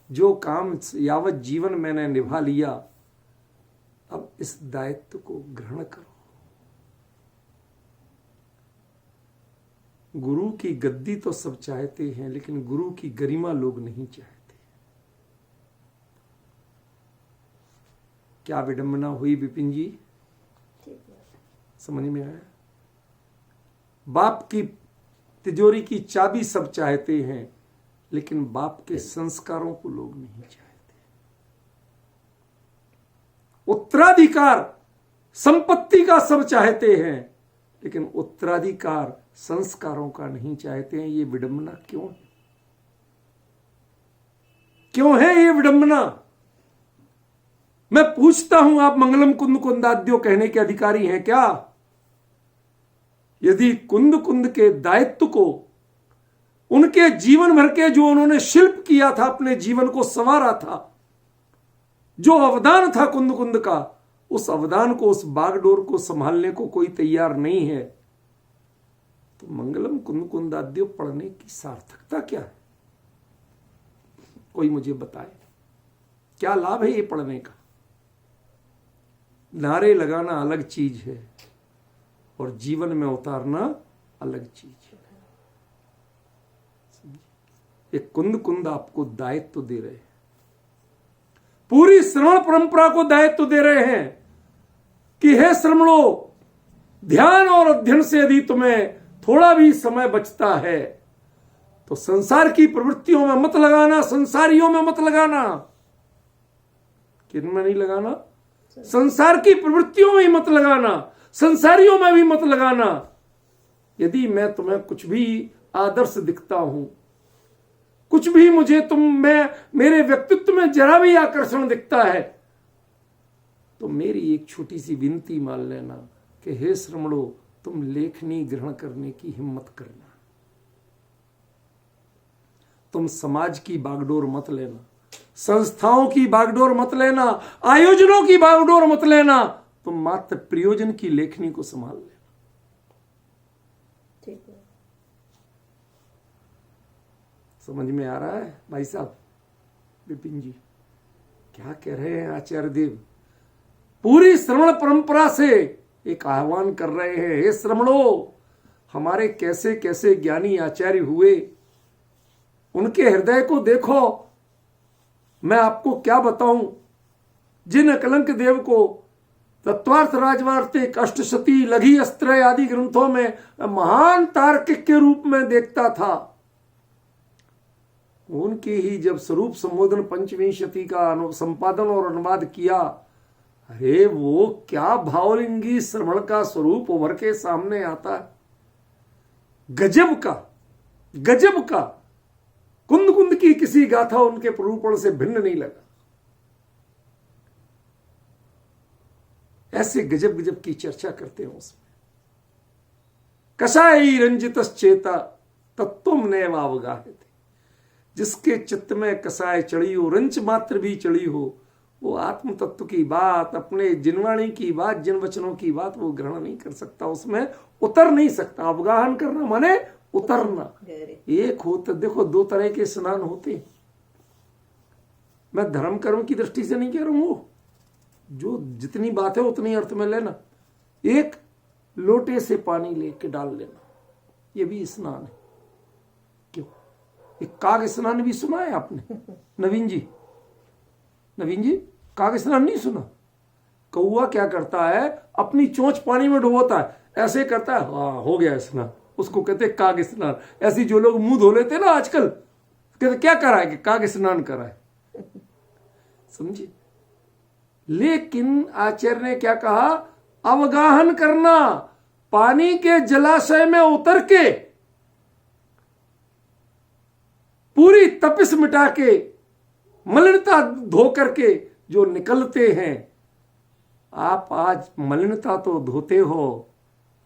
A: जो काम यावत जीवन मैंने निभा लिया, अब इस दायित्व को ग्रहण करो। गुरु की गद्दी तो सब चाहते हैं, लेकिन गुरु की गरिमा लोग नहीं चाहते। क्या विडंबना हुई विपिन जी, समझ में आया? बाप की तिजोरी की चाबी सब चाहते हैं, लेकिन बाप के संस्कारों को लोग नहीं चाहते। उत्तराधिकार संपत्ति का सब चाहते हैं, लेकिन उत्तराधिकार संस्कारों का नहीं चाहते हैं। ये विडंबना क्यों है? क्यों है ये विडंबना? मैं पूछता हूं, आप मंगलम कुंद कुंदाद्यो कहने के अधिकारी हैं क्या? यदि कुंद के दायित्व को, उनके जीवन भर के जो उन्होंने शिल्प किया था, अपने जीवन को संवारा था, जो अवदान था कुंद का, उस अवदान को, उस बागडोर को संभालने को कोई तैयार नहीं है, तो मंगलम कुंदाद्यो पढ़ने की सार्थकता क्या है? कोई मुझे बताए, क्या लाभ है ये पढ़ने का? नारे लगाना अलग चीज है और जीवन में उतारना अलग चीज है। एक कुंद आपको दायित्व दे रहे हैं, पूरी श्रवण परंपरा को दायित्व दे रहे हैं कि हे श्रमणों, ध्यान और अध्ययन से यदि तुम्हें थोड़ा भी समय बचता है तो संसार की प्रवृत्तियों में मत लगाना, संसारियों में मत लगाना। किन में नहीं लगाना? संसार की प्रवृत्तियों में ही मत लगाना, संसारियों में भी मत लगाना। यदि मैं तुम्हें कुछ भी आदर्श दिखता हूं, कुछ भी मुझे मेरे व्यक्तित्व में जरा भी आकर्षण दिखता है, तो मेरी एक छोटी सी विनती मान लेना कि हे श्रमणों, तुम लेखनी ग्रहण करने की हिम्मत करना। तुम समाज की बागडोर मत लेना, संस्थाओं की बागडोर मत लेना, आयोजनों की बागडोर मत लेना। तुम मात्र प्रयोजन की लेखनी को संभाल लेना।
B: ठीक है,
A: समझ में आ रहा है भाई साहब? विपिन जी क्या कह रहे हैं आचार्य देव? पूरी श्रवण परंपरा से एक आह्वान कर रहे हैं, हे श्रमणों, हमारे कैसे कैसे ज्ञानी आचार्य हुए, उनके हृदय को देखो। मैं आपको क्या बताऊं, जिन अकलंक देव को तत्वार्थ राजवार्तिक, अष्टशती, लघी अस्त्रय आदि ग्रंथों में महान तार्किक के रूप में देखता था, उनकी ही जब स्वरूप संबोधन पंचमी शती का संपादन और अनुवाद किया, अरे वो क्या भावलिंगी श्रवण का स्वरूप उभर के सामने आता है। गजब का कुंद की किसी गाथा उनके प्ररूपण से भिन्न नहीं लगा। ऐसे गजब की चर्चा करते हैं उसमें। कषायी रंजित चेता तत्वम नैवावगाहे थे। जिसके चित्त में कसाय चढ़ी हो, रंच मात्र भी चढ़ी हो, वो आत्म तत्व की बात, अपने जिनवाणी की बात, जिन वचनों की बात वो ग्रहण नहीं कर सकता, उसमें उतर नहीं सकता। अवगाहन करना माने उतरना। एक होता, देखो दो तरह के स्नान होते हैं। मैं धर्म कर्म की दृष्टि से नहीं कह रहा हूं, जो जितनी बात है उतनी अर्थ में लेना। एक लोटे से पानी लेके डाल लेना, ये भी स्नान है। क्यों? एक काग स्नान भी सुना है आपने? नवीन जी काग स्नान नहीं सुना? कौआ क्या करता है, अपनी चोंच पानी में डुबोता है, ऐसे करता है, हाँ हो गया स्नान, उसको कहते हैं काग स्नान। ऐसी जो लोग मुंह धो लेते ना आजकल, कहते क्या करा है कि काग स्नान करा है, समझे? लेकिन आचार्य ने क्या कहा? अवगाहन करना, पानी के जलाशय में उतर के पूरी तपिश मिटा के, मलिनता धो करके जो निकलते हैं। आप आज मलिनता तो धोते हो,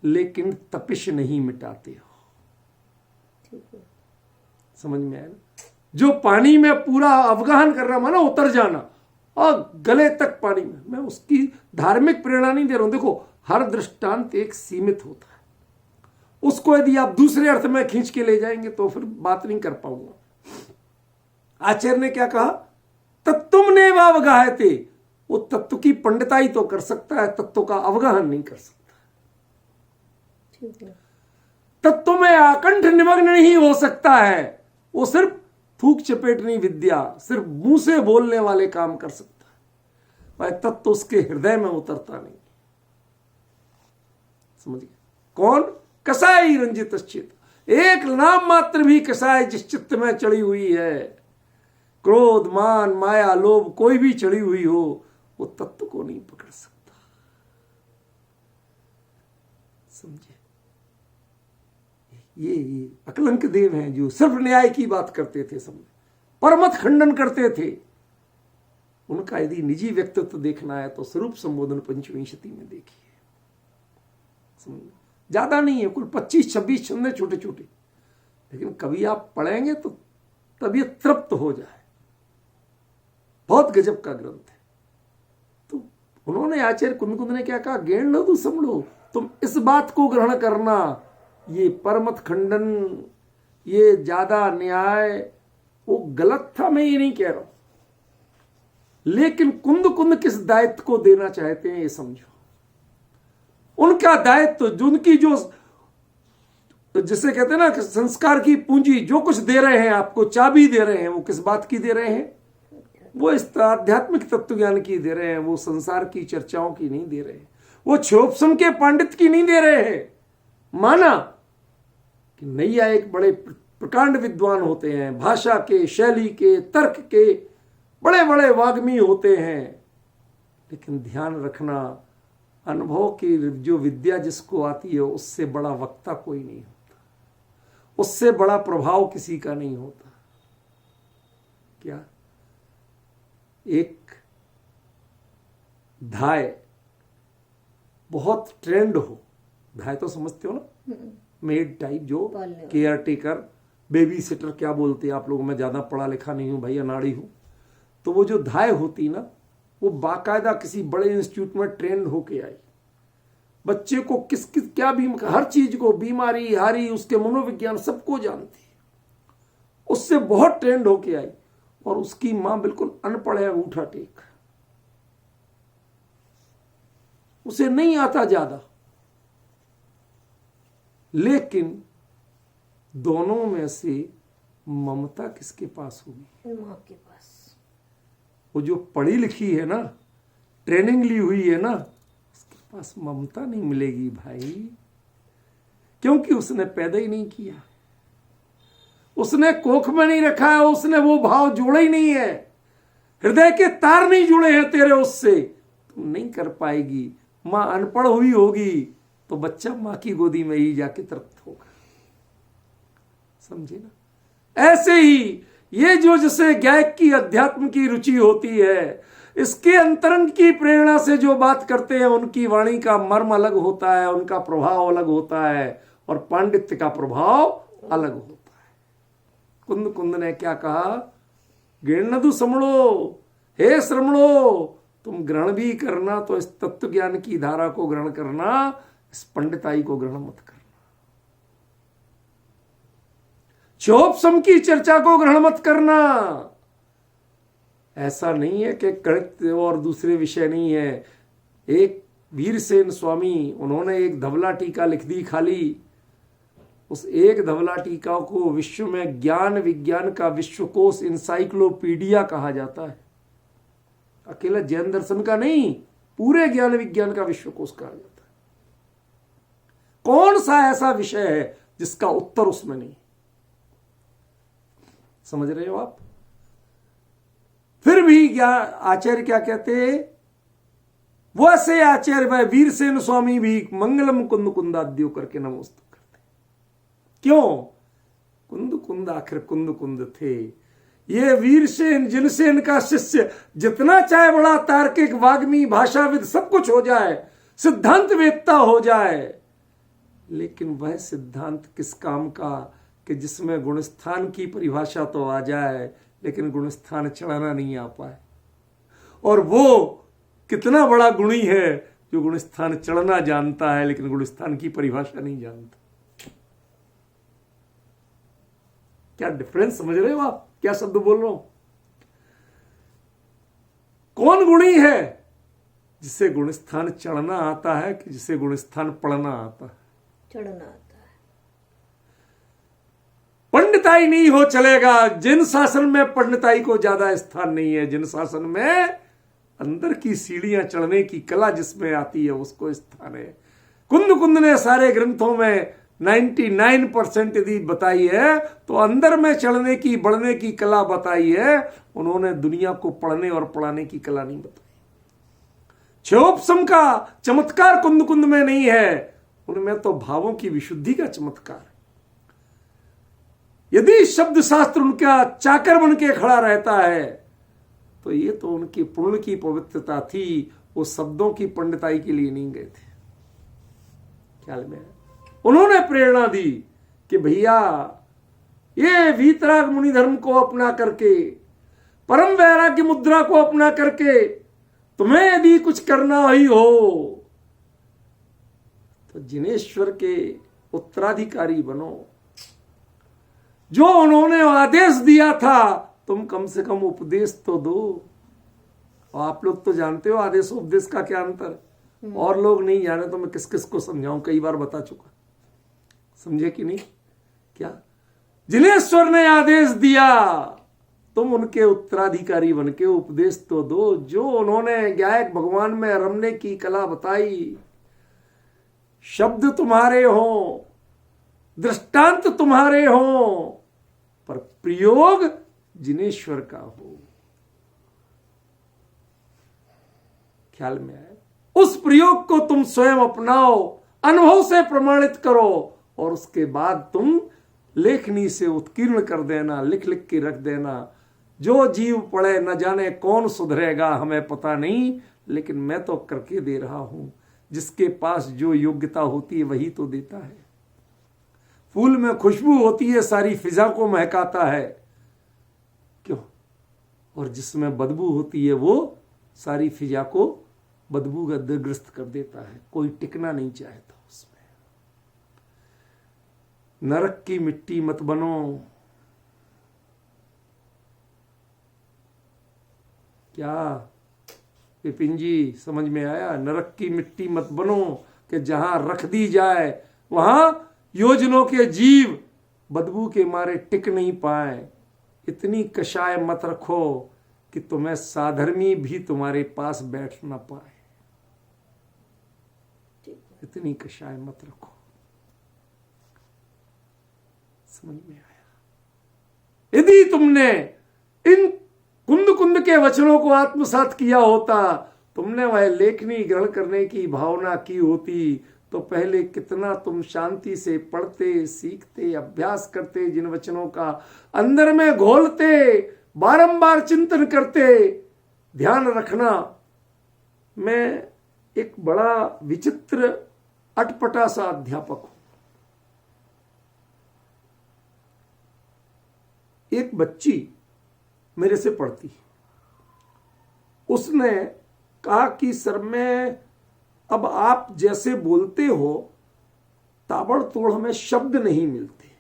A: लेकिन तपिश नहीं मिटाते हो।
B: ठीक है,
A: समझ में आया? जो पानी में पूरा अवगाहन करना माना उतर जाना और गले तक पानी में, मैं उसकी धार्मिक प्रेरणा नहीं दे रहा हूं। देखो हर दृष्टांत एक सीमित होता है, उसको यदि आप दूसरे अर्थ में खींच के ले जाएंगे तो फिर बात नहीं कर पाऊंगा। आचार्य ने क्या कहा, तत्तुमने अवगाहते, वो तत्व की पंडिताई तो कर सकता है, तत्व का अवगाहन नहीं कर सकता। तत्व में आकंठ निमग्न नहीं हो सकता है, वो सिर्फ थूक चपेटनी विद्या, सिर्फ मुंह से बोलने वाले काम कर सकता है, भाई तत्व उसके हृदय में उतरता नहीं। समझिए कौन, कसाई रंजित चित्त, एक नाम मात्र भी कसाई जिस चित्त में चढ़ी हुई है, क्रोध मान माया लोभ कोई भी चढ़ी हुई हो, वो तत्व को नहीं पकड़ सकता। समझे, ये अकलंक देव हैं जो सिर्फ न्याय की बात करते थे, समझे, परमत खंडन करते थे। उनका यदि निजी व्यक्तित्व देखना है तो स्वरूप संबोधन पंचवीं शती में देखिए। समझे, ज्यादा नहीं है, कुल 25-26 छंद छोटे छोटे, लेकिन कभी आप पढ़ेंगे तो तबीयत तृप्त हो जाए। बहुत गजब का ग्रंथ है। तो उन्होंने आचार्य कुंद ने क्या कहा, गेण लो तू समझो, तुम इस बात को ग्रहण करना, ये परमत खंडन, ये ज्यादा न्याय वो गलत था, मैं ये नहीं कह रहा हूं, लेकिन कुंद किस दायित्व को देना चाहते हैं ये समझो। उनका दायित्व जो उनकी जो जिसे कहते हैं ना कि संस्कार की पूंजी, जो कुछ दे रहे हैं आपको, चाबी दे रहे हैं, वो किस बात की दे रहे हैं, वो इस आध्यात्मिक तत्व ज्ञान की दे रहे हैं, वो संसार की चर्चाओं की नहीं दे रहे हैं, वो क्षोभसम के पांडित की नहीं दे रहे हैं। माना कि नैया एक बड़े प्रकांड विद्वान होते हैं, भाषा के, शैली के, तर्क के बड़े बड़े वाग्मी होते हैं, लेकिन ध्यान रखना अनुभव की जो विद्या जिसको आती है उससे बड़ा वक्ता कोई नहीं होता, उससे बड़ा प्रभाव किसी का नहीं होता। क्या एक धाय बहुत ट्रेंड हो, धाय तो समझते हो ना, मेड टाइप, जो केयर टेकर, बेबी सिटर क्या बोलते हैं आप लोगों, में ज्यादा पढ़ा लिखा नहीं हूं भाई, अनाड़ी हूं, तो वो जो धाय होती ना, वो बाकायदा किसी बड़े इंस्टीट्यूट में ट्रेंड होके आई, बच्चे को किस किस क्या भी, हर चीज को, बीमारी हारी, उसके मनोविज्ञान सबको जानती, उससे बहुत ट्रेंड होके आई, और उसकी मां बिल्कुल अनपढ़ है, अंगूठा टेक, उसे नहीं आता ज्यादा, लेकिन दोनों में से ममता किसके पास होगी,
B: मां के पास।
A: वो जो पढ़ी लिखी है ना, ट्रेनिंग ली हुई है ना, उसके पास ममता नहीं मिलेगी भाई, क्योंकि उसने पैदा ही नहीं किया, उसने कोख में नहीं रखा है, उसने वो भाव जोड़े ही नहीं है, हृदय के तार नहीं जुड़े हैं तेरे उससे, तुम नहीं कर पाएगी। मां अनपढ़ हुई होगी तो बच्चा मां की गोदी में ही जाके तृप्त होगा, समझे ना। ऐसे ही ये जो जैसे गायक की अध्यात्म की रुचि होती है, इसके अंतरंग की प्रेरणा से जो बात करते हैं, उनकी वाणी का मर्म अलग होता है, उनका प्रभाव अलग होता है, और पांडित्य का प्रभाव अलग होता है। कुंद ने क्या कहा, गिणनदु समणो, हे श्रमणो, तुम ग्रहण भी करना तो इस तत्व ज्ञान की धारा को ग्रहण करना, इस पंडिताई को ग्रहण मत करना, क्षोभसम की चर्चा को ग्रहण मत करना। ऐसा नहीं है कि गणित और दूसरे विषय नहीं है। एक वीरसेन स्वामी, उन्होंने एक धवला टीका लिख दी खाली, उस एक धवला टीका को विश्व में ज्ञान विज्ञान का विश्वकोश, इंसाइक्लोपीडिया कहा जाता है, अकेला जैन दर्शन का नहीं, पूरे ज्ञान विज्ञान का विश्वकोश कहा जाता है। कौन सा ऐसा विषय है जिसका उत्तर उसमें नहीं, समझ रहे हो आप। फिर भी आचार्य क्या कहते, वैसे आचार्य भाई वीरसेन स्वामी भी मंगलम कुंद कुंदाद्यो करके नमोस्तु करते। क्यों, कुंद आखिर कुंद थे। ये वीरसेन जिनसेन का शिष्य जितना चाहे बड़ा तार्किक, वाग्मी, भाषाविद सब कुछ हो जाए, सिद्धांत वेत्ता हो जाए, लेकिन वह सिद्धांत किस काम का, कि जिसमें गुणस्थान की परिभाषा तो आ जाए लेकिन गुणस्थान चढ़ाना नहीं आ पाए। और वो कितना बड़ा गुणी है जो गुणस्थान चढ़ना जानता है लेकिन गुणस्थान की परिभाषा नहीं जानता। क्या डिफरेंस समझ रहे हो आप? क्या शब्द बोल रहा हूं? कौन गुणी है? जिसे गुणस्थान चढ़ना आता है कि जिसे गुणस्थान पढ़ना आता है?
B: चढ़ना आता है।
A: पंडिताई नहीं हो चलेगा। जिन शासन में पंडिताई को ज्यादा स्थान नहीं है, जिन शासन में अंदर की सीढ़ियां चढ़ने की कला जिसमें आती है उसको स्थान है। कुंद कुंद ने सारे ग्रंथों में 99% यदि बताई है तो अंदर में चढ़ने की बढ़ने की कला बताई है। उन्होंने दुनिया को पढ़ने और पढ़ाने की कला नहीं बताई। क्षयोपशम का चमत्कार कुंद कुंद में नहीं है, उनमें तो भावों की विशुद्धि का चमत्कार है। यदि शब्द शास्त्र उनका चाकर बन के खड़ा रहता है तो ये तो उनकी पूर्ण की पवित्रता थी, वो शब्दों की पंडिताई के लिए नहीं गए थे। ख्याल में उन्होंने प्रेरणा दी कि भैया ये वीतराग मुनि धर्म को अपना करके, परम वैराग्य मुद्रा को अपना करके तुम्हें यदि कुछ करना ही हो तो जिनेश्वर के उत्तराधिकारी बनो। जो उन्होंने आदेश दिया था तुम कम से कम उपदेश तो दो। और आप लोग तो जानते हो आदेश उपदेश का क्या अंतर। और लोग नहीं जाने तो मैं किस किस को समझाऊं, कई बार बता चुका। समझे कि नहीं? क्या जिनेश्वर ने आदेश दिया तुम उनके उत्तराधिकारी बन के उपदेश तो दो। जो उन्होंने गायक भगवान में रमने की कला बताई, शब्द तुम्हारे हों, दृष्टांत तुम्हारे हों, पर प्रयोग जिनेश्वर का हो। ख्याल में आए? उस प्रयोग को तुम स्वयं अपनाओ, अनुभव से प्रमाणित करो और उसके बाद तुम लेखनी से उत्कीर्ण कर देना, लिख लिख के रख देना। जो जीव पढ़े न जाने कौन सुधरेगा हमें पता नहीं, लेकिन मैं तो करके दे रहा हूं। जिसके पास जो योग्यता होती है वही तो देता है। फूल में खुशबू होती है, सारी फिजा को महकाता है, क्यों? और जिसमें बदबू होती है वो सारी फिजा को बदबू का ग्रस्त कर देता है। कोई टिकना नहीं चाहता उसमें। नरक की मिट्टी मत बनो। क्या विपिन जी समझ में आया? नरक की मिट्टी मत बनो कि जहां रख दी जाए वहां योजनों के जीव बदबू के मारे टिक नहीं पाए। इतनी कषाय मत रखो कि तुम्हें साधर्मी भी तुम्हारे पास बैठ ना पाए। इतनी कषाय मत रखो। समझ में आया? यदि तुमने इन कुंद कुंद के वचनों को आत्मसात किया होता, तुमने वह लेखनी ग्रहण करने की भावना की होती, तो पहले कितना तुम शांति से पढ़ते, सीखते, अभ्यास करते, जिन वचनों का अंदर में घोलते, बारंबार चिंतन करते। ध्यान रखना, मैं एक बड़ा विचित्र अटपटा सा अध्यापक हूं। एक बच्ची मेरे से पढ़ती, उसने कहा कि सर मैं, अब आप जैसे बोलते हो ताबड़तोड़ हमें शब्द नहीं मिलते।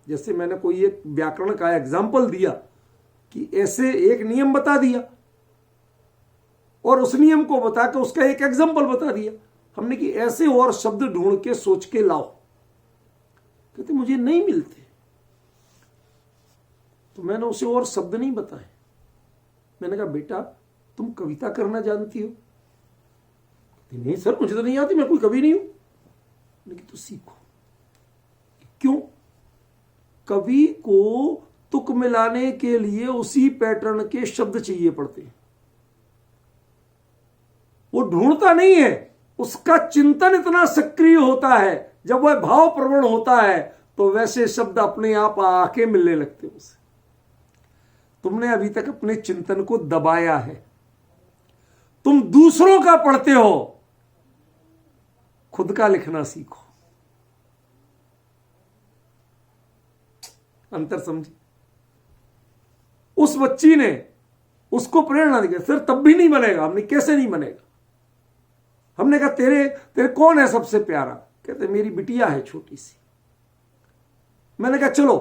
A: जैसे मैंने कोई एक व्याकरण का एग्जाम्पल दिया कि ऐसे एक नियम बता दिया और उस नियम को बता के उसका एक एग्जाम्पल बता दिया। हमने कि ऐसे और शब्द ढूंढ के सोच के लाओ। कहते मुझे नहीं मिलते। तो मैंने उसे और शब्द नहीं बताए। मैंने कहा बेटा तुम कविता करना जानती हो? नहीं सर मुझे तो नहीं आती, मैं कोई कवि नहीं हूं। लेकिन तो सीखो। क्यों? कवि को तुक मिलाने के लिए उसी पैटर्न के शब्द चाहिए पड़ते हैं। वो ढूंढता नहीं है, उसका चिंतन इतना सक्रिय होता है। जब वह भाव प्रवण होता है तो वैसे शब्द अपने आप आके मिलने लगते हैं उसे। तुमने अभी तक अपने चिंतन को दबाया है। तुम दूसरों का पढ़ते हो, खुद का लिखना सीखो। अंतर समझे। उस बच्ची ने उसको प्रेरणा दी, सर तब भी नहीं बनेगा। हमने कैसे नहीं बनेगा? हमने कहा तेरे तेरे कौन है सबसे प्यारा? कहते मेरी बिटिया है छोटी सी। मैंने कहा चलो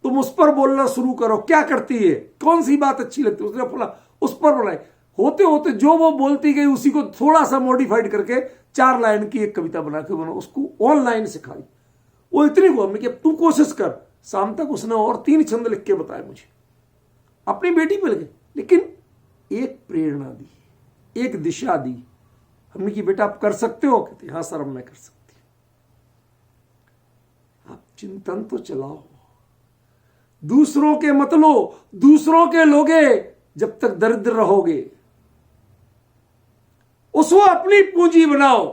A: तुम उस पर बोलना शुरू करो, क्या करती है, कौन सी बात अच्छी लगती है। उसने बोला उस पर बोला। होते होते जो वो बोलती गई उसी को थोड़ा सा मॉडिफाइड करके 4 लाइन की एक कविता बना के बना उसको ऑनलाइन सिखाई। वो इतनी को हमने कि तू कोशिश कर। शाम तक उसने और 3 छंद लिख के बताए मुझे, अपनी बेटी पे लगे। लेकिन एक प्रेरणा दी, एक दिशा दी। हमने कि बेटा आप कर सकते हो? कहते हाँ सर अब मैं कर सकती हूं। आप चिंतन तो चलाओ, दूसरों के मत लो, दूसरों के लोगे जब तक दरिद्र रहोगे। उसको अपनी पूंजी बनाओ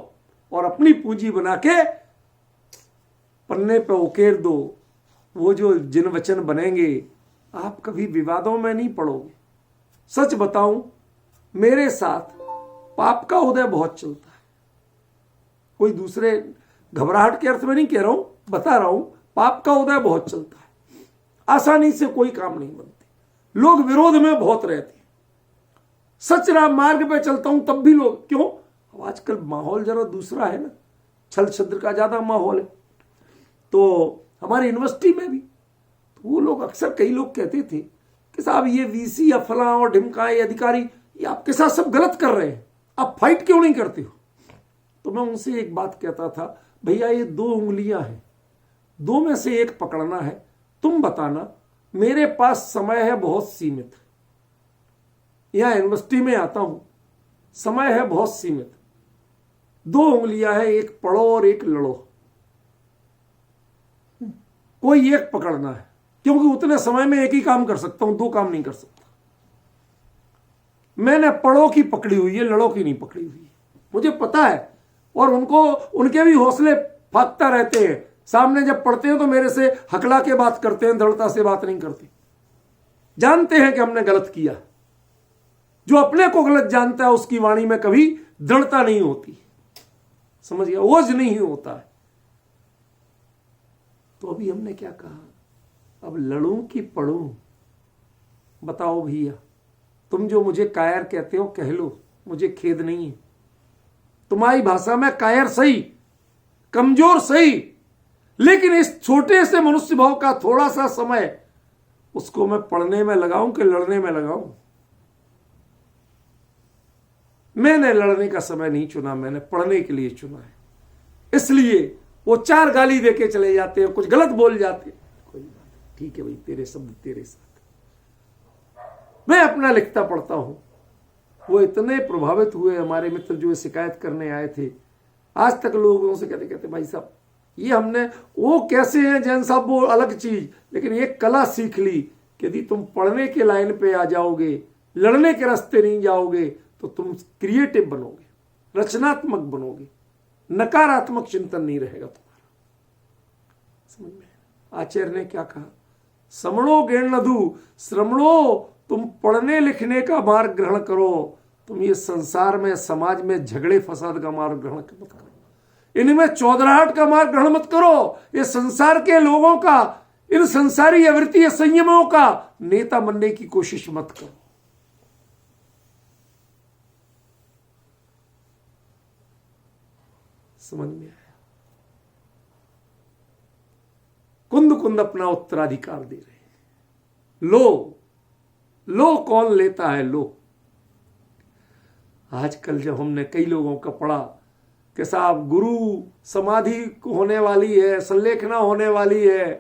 A: और अपनी पूंजी बना के पन्ने पे उकेर दो। वो जो जिन वचन बनेंगे आप कभी विवादों में नहीं पड़ोगे। सच बताऊं, मेरे साथ पाप का उदय बहुत चलता है। कोई दूसरे घबराहट के अर्थ में नहीं कह रहा हूं, बता रहा हूं, पाप का उदय बहुत चलता है। आसानी से कोई काम नहीं बनते, लोग विरोध में बहुत रहते हैं। सच राम मार्ग पे चलता हूं तब भी लोग क्यों? अब आजकल माहौल जरा दूसरा है ना, छल छद्र का ज्यादा माहौल है। तो हमारी यूनिवर्सिटी में भी तो वो लोग अक्सर कई लोग कहते थे कि साहब ये वीसी या फलां और ढिमका ये अधिकारी ये आपके साथ सब गलत कर रहे हैं, आप फाइट क्यों नहीं करते हो? तो मैं उनसे एक बात कहता था, भैया ये 2 उंगलियां हैं, 2 में से एक पकड़ना है, तुम बताना। मेरे पास समय है बहुत सीमित, यहां यूनिवर्सिटी में आता हूं, समय है बहुत सीमित। 2 उंगलियां हैं, एक पढ़ो और एक लड़ो। कोई एक पकड़ना है, क्योंकि उतने समय में एक ही काम कर सकता हूं, 2 काम नहीं कर सकता। मैंने पढ़ो की पकड़ी हुई है, लड़ो की नहीं पकड़ी हुई है, मुझे पता है। और उनको उनके भी हौसले फाकता रहते हैं। सामने जब पढ़ते हैं तो मेरे से हकला के बात करते हैं, दृढ़ता से बात नहीं करते। जानते हैं कि हमने गलत किया। जो अपने को गलत जानता है उसकी वाणी में कभी दृढ़ता नहीं होती, समझ गया, ओज नहीं होता है। तो अभी हमने क्या कहा, अब लड़ूं कि पढ़ूं? बताओ भैया, तुम जो मुझे कायर कहते हो कह लो, मुझे खेद नहीं है। तुम्हारी भाषा में कायर सही, कमजोर सही, लेकिन इस छोटे से मनुष्य भाव का थोड़ा सा समय उसको मैं पढ़ने में लगाऊं कि लड़ने में लगाऊं? मैंने लड़ने का समय नहीं चुना, मैंने पढ़ने के लिए चुना है। इसलिए वो 4 गाली देके चले जाते हैं, कुछ गलत बोल जाते हैं, कोई बात ठीक है भाई, तेरे शब्द तेरे साथ। मैं अपना लिखता पढ़ता हूं। वो इतने प्रभावित हुए हमारे मित्र जो शिकायत करने आए थे। आज तक लोगों से कहते कहते भाई साहब ये हमने, वो कैसे हैं जैन साहब वो अलग चीज, लेकिन एक कला सीख ली कि यदि तुम पढ़ने के लाइन पे आ जाओगे, लड़ने के रास्ते नहीं जाओगे, तो तुम क्रिएटिव बनोगे, रचनात्मक बनोगे, नकारात्मक चिंतन नहीं रहेगा तुम्हारा। समझ में? आचार्य ने क्या कहा, समणो गेणधु श्रमणो, तुम पढ़ने लिखने का मार्ग ग्रहण करो, तुम ये संसार में समाज में झगड़े फसाद का मार्ग ग्रहण मत करो, इनमें चौधराहट का मार्ग ग्रहण मत करो। ये संसार के लोगों का, इन संसारी आवृत्तीय संयमों का नेता बनने की कोशिश मत करो। समझ में आया? कुंद कुंद अपना उत्तराधिकार दे रहे हैं। लो कौन लेता है? लो। आजकल जब हमने कई लोगों का पढ़ा कि साहब गुरु समाधि होने वाली है, संलेखना होने वाली है,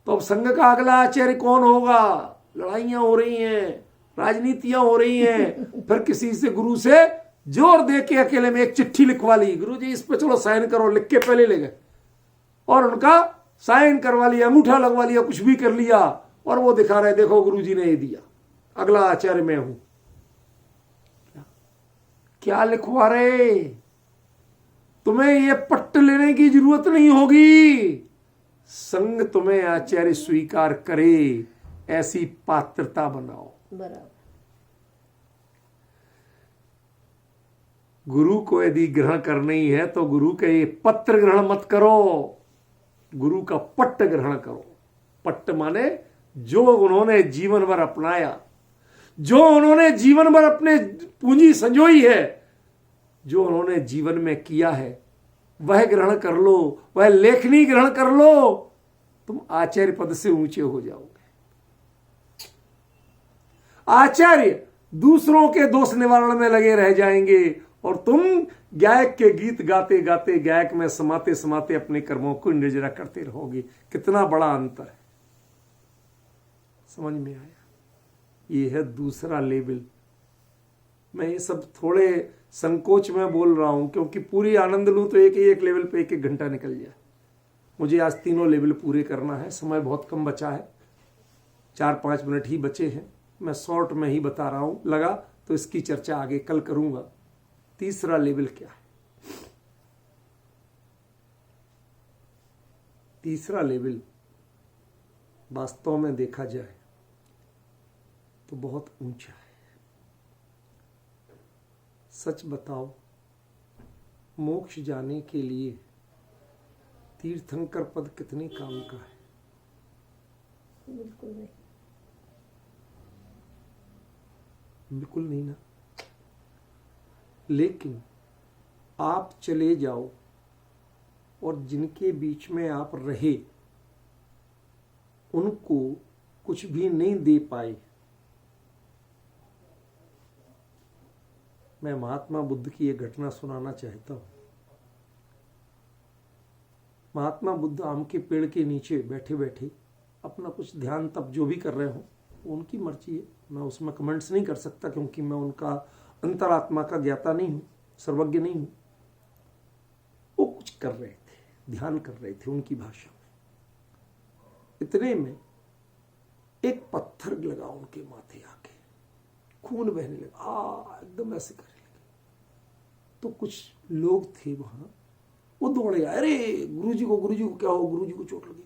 A: तो अब संघ का अगला आचार्य कौन होगा? लड़ाइयां हो रही हैं, राजनीतियां हो रही हैं। फिर किसी से गुरु से जोर दे के अकेले में एक चिट्ठी लिखवा ली, गुरु जी इस पे चलो साइन करो, लिख के पहले ले गए और उनका साइन करवा लिया, अंगूठा लगवा लिया, कुछ भी कर लिया, और वो दिखा रहे देखो गुरु जी ने ये दिया, अगला आचार्य मैं हूं। क्या लिखवा रहे? तुम्हें ये पट्ट लेने की जरूरत नहीं होगी, संघ तुम्हें आचार्य स्वीकार करे ऐसी पात्रता बनाओ।
B: बराबर।
A: गुरु को यदि ग्रहण करनी है तो गुरु के ये पत्र ग्रहण मत करो, गुरु का पट्ट ग्रहण करो। पट्ट माने जो उन्होंने जीवन भर अपनाया, जो उन्होंने जीवन भर अपने पूंजी संजोई है, जो उन्होंने जीवन में किया है, वह ग्रहण कर लो, वह लेखनी ग्रहण कर लो, तुम आचार्य पद से ऊंचे हो जाओगे। आचार्य दूसरों के दोष निवारण में लगे रह जाएंगे और तुम गायक के गीत गाते गाते, गायक में समाते समाते अपने कर्मों को निर्जरा करते रहोगे। कितना बड़ा अंतर है, समझ में आया? ये है दूसरा लेवल। मैं ये सब थोड़े संकोच में बोल रहा हूं, क्योंकि पूरी आनंद लूं तो एक लेवल पे एक घंटा निकल जाए। मुझे आज तीनों लेवल पूरे करना है, समय बहुत कम बचा है, 4-5 मिनट ही बचे हैं। मैं शॉर्ट में ही बता रहा हूं, लगा तो इसकी चर्चा आगे कल करूंगा। तीसरा लेवल क्या है? तीसरा लेवल वास्तव में देखा जाए तो बहुत ऊंचा है। सच बताओ, मोक्ष जाने के लिए तीर्थंकर पद कितने काम का है?
B: बिल्कुल नहीं,
A: बिल्कुल नहीं ना। लेकिन आप चले जाओ और जिनके बीच में आप रहे उनको कुछ भी नहीं दे पाए। मैं महात्मा बुद्ध की एक घटना सुनाना चाहता हूं। महात्मा बुद्ध आम के पेड़ के नीचे बैठे बैठे अपना कुछ ध्यान तप जो भी कर रहे हो, उनकी मर्जी है, मैं उसमें कमेंट्स नहीं कर सकता, क्योंकि मैं उनका अंतरात्मा का ज्ञाता नहीं हूं, सर्वज्ञ नहीं हूं। वो कुछ कर रहे थे, ध्यान कर रहे थे उनकी भाषा में। इतने में एक पत्थर लगा उनके माथे आके, खून बहने लगा, एकदम ऐसे करने लगे। तो कुछ लोग थे वहां, वो दौड़े आए, अरे गुरुजी को क्या हो, गुरुजी को चोट लगी।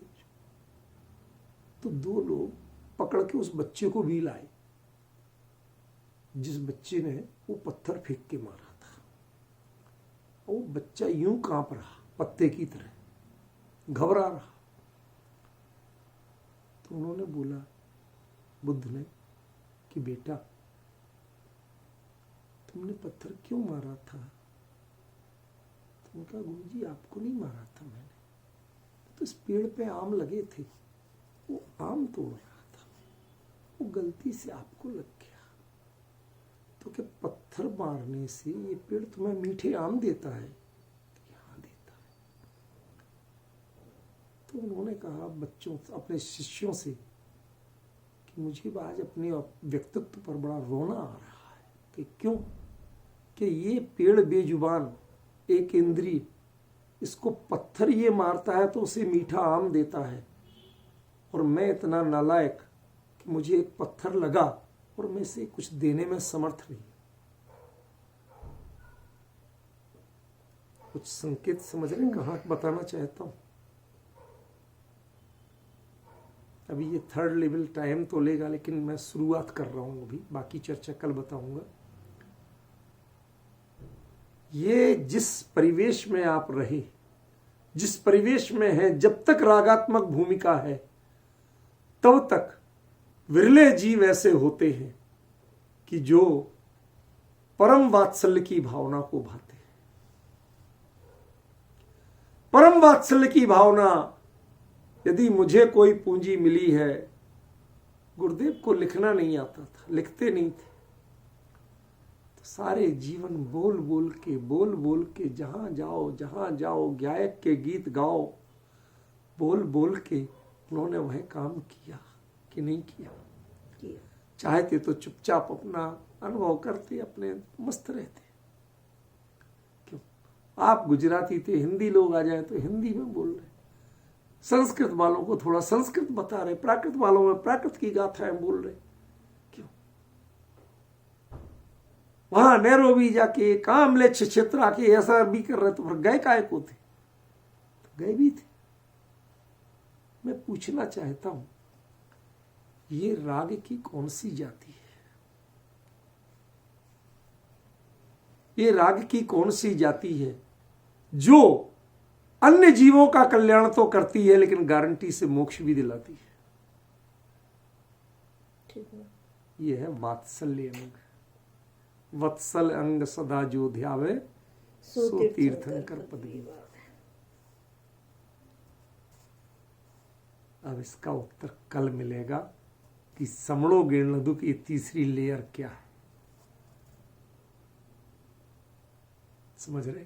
A: तो 2 लोग पकड़ के उस बच्चे को भी लाए, जिस बच्चे ने वो पत्थर फेंक के मारा था। वो बच्चा यूं कांप रहा, पत्ते की तरह घबरा रहा। तो उन्होंने बोला, बुद्ध ने, कि बेटा तुमने पत्थर क्यों मारा था? तुमने कहा, गुरुजी आपको नहीं मारा था मैंने, तो इस पेड़ पे आम लगे थे, वो आम तोड़ रहा था, वो गलती से आपको लग गया। तो क्या पत्थर मारने से ये पेड़ तुम्हें मीठे आम देता है? हाँ देता है। तो उन्होंने कहा बच्चों, अपने शिष्यों से, कि मुझे आज अपने व्यक्तित्व पर बड़ा रोना आ रहा है। कि क्यों? कि ये पेड़ बेजुबान, एक इंद्रिय, इसको पत्थर ये मारता है तो उसे मीठा आम देता है, और मैं इतना नालायक कि मुझे एक पत्थर लगा और मैं इसे कुछ देने में समर्थ नहीं। कुछ संकेत समझ रहे कहां बताना चाहता हूं? अभी ये 3rd लेवल टाइम तो लेगा, लेकिन मैं शुरुआत कर रहा हूं अभी, बाकी चर्चा कल बताऊंगा। ये जिस परिवेश में आप रहे, जिस परिवेश में है, जब तक रागात्मक भूमिका है तब तक विरले जीव ऐसे होते हैं कि जो परम वात्सल्य की भावना को भाते हैं। परम वात्सल्य की भावना, यदि मुझे कोई पूंजी मिली है, गुरुदेव को लिखना नहीं आता था, लिखते नहीं थे, तो सारे जीवन बोल बोल के जहां जाओ गायक के गीत गाओ, बोल के उन्होंने वह काम किया कि नहीं किया? चाहते तो चुपचाप अपना अनुभव करते, अपने मस्त रहते। क्यों? आप गुजराती थे, हिंदी लोग आ जाए तो हिंदी में बोल रहे, संस्कृत वालों को थोड़ा संस्कृत बता रहे, प्राकृत वालों में प्राकृत की गाथाएं बोल रहे। क्यों? वहां नैरोबी जाके काम ले क्षेत्र आके ऐसा भी कर रहे, तो फिर गए काय को थे? तो गए भी थे। मैं पूछना चाहता हूं, ये राग की कौन सी जाति है? ये राग की कौन सी जाति है जो अन्य जीवों का कल्याण तो करती है, लेकिन गारंटी से मोक्ष भी दिलाती है?
B: ठीक है।
A: ये है वात्सल्य अंग। वत्सल अंग सदा जो ध्यावे सो तीर्थंकर पदवी। अब इसका उत्तर कल मिलेगा कि समणो गिणधु की तीसरी लेयर क्या है। समझ रहे?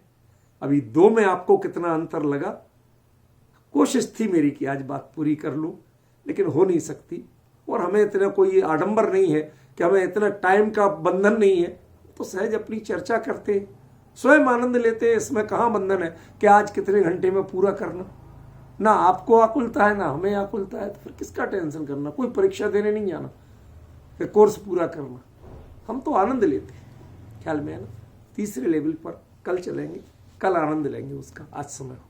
A: अभी दो में आपको कितना अंतर लगा? कोशिश थी मेरी कि आज बात पूरी कर लूं, लेकिन हो नहीं सकती। और हमें इतना कोई आडंबर नहीं है कि हमें इतना टाइम का बंधन नहीं है, तो सहज अपनी चर्चा करते हैं, स्वयं आनंद लेते हैं। इसमें कहाँ बंधन है कि आज कितने घंटे में पूरा करना। ना आपको आकुलता है ना हमें आकुलता है, तो फिर किसका टेंशन करना। कोई परीक्षा देने नहीं जाना, फिर कोर्स पूरा करना। हम तो आनंद लेते हैं, ख्याल में है ना। तीसरे लेवल पर कल चलेंगे, कल आनंद लेंगे उसका। आज समय हो।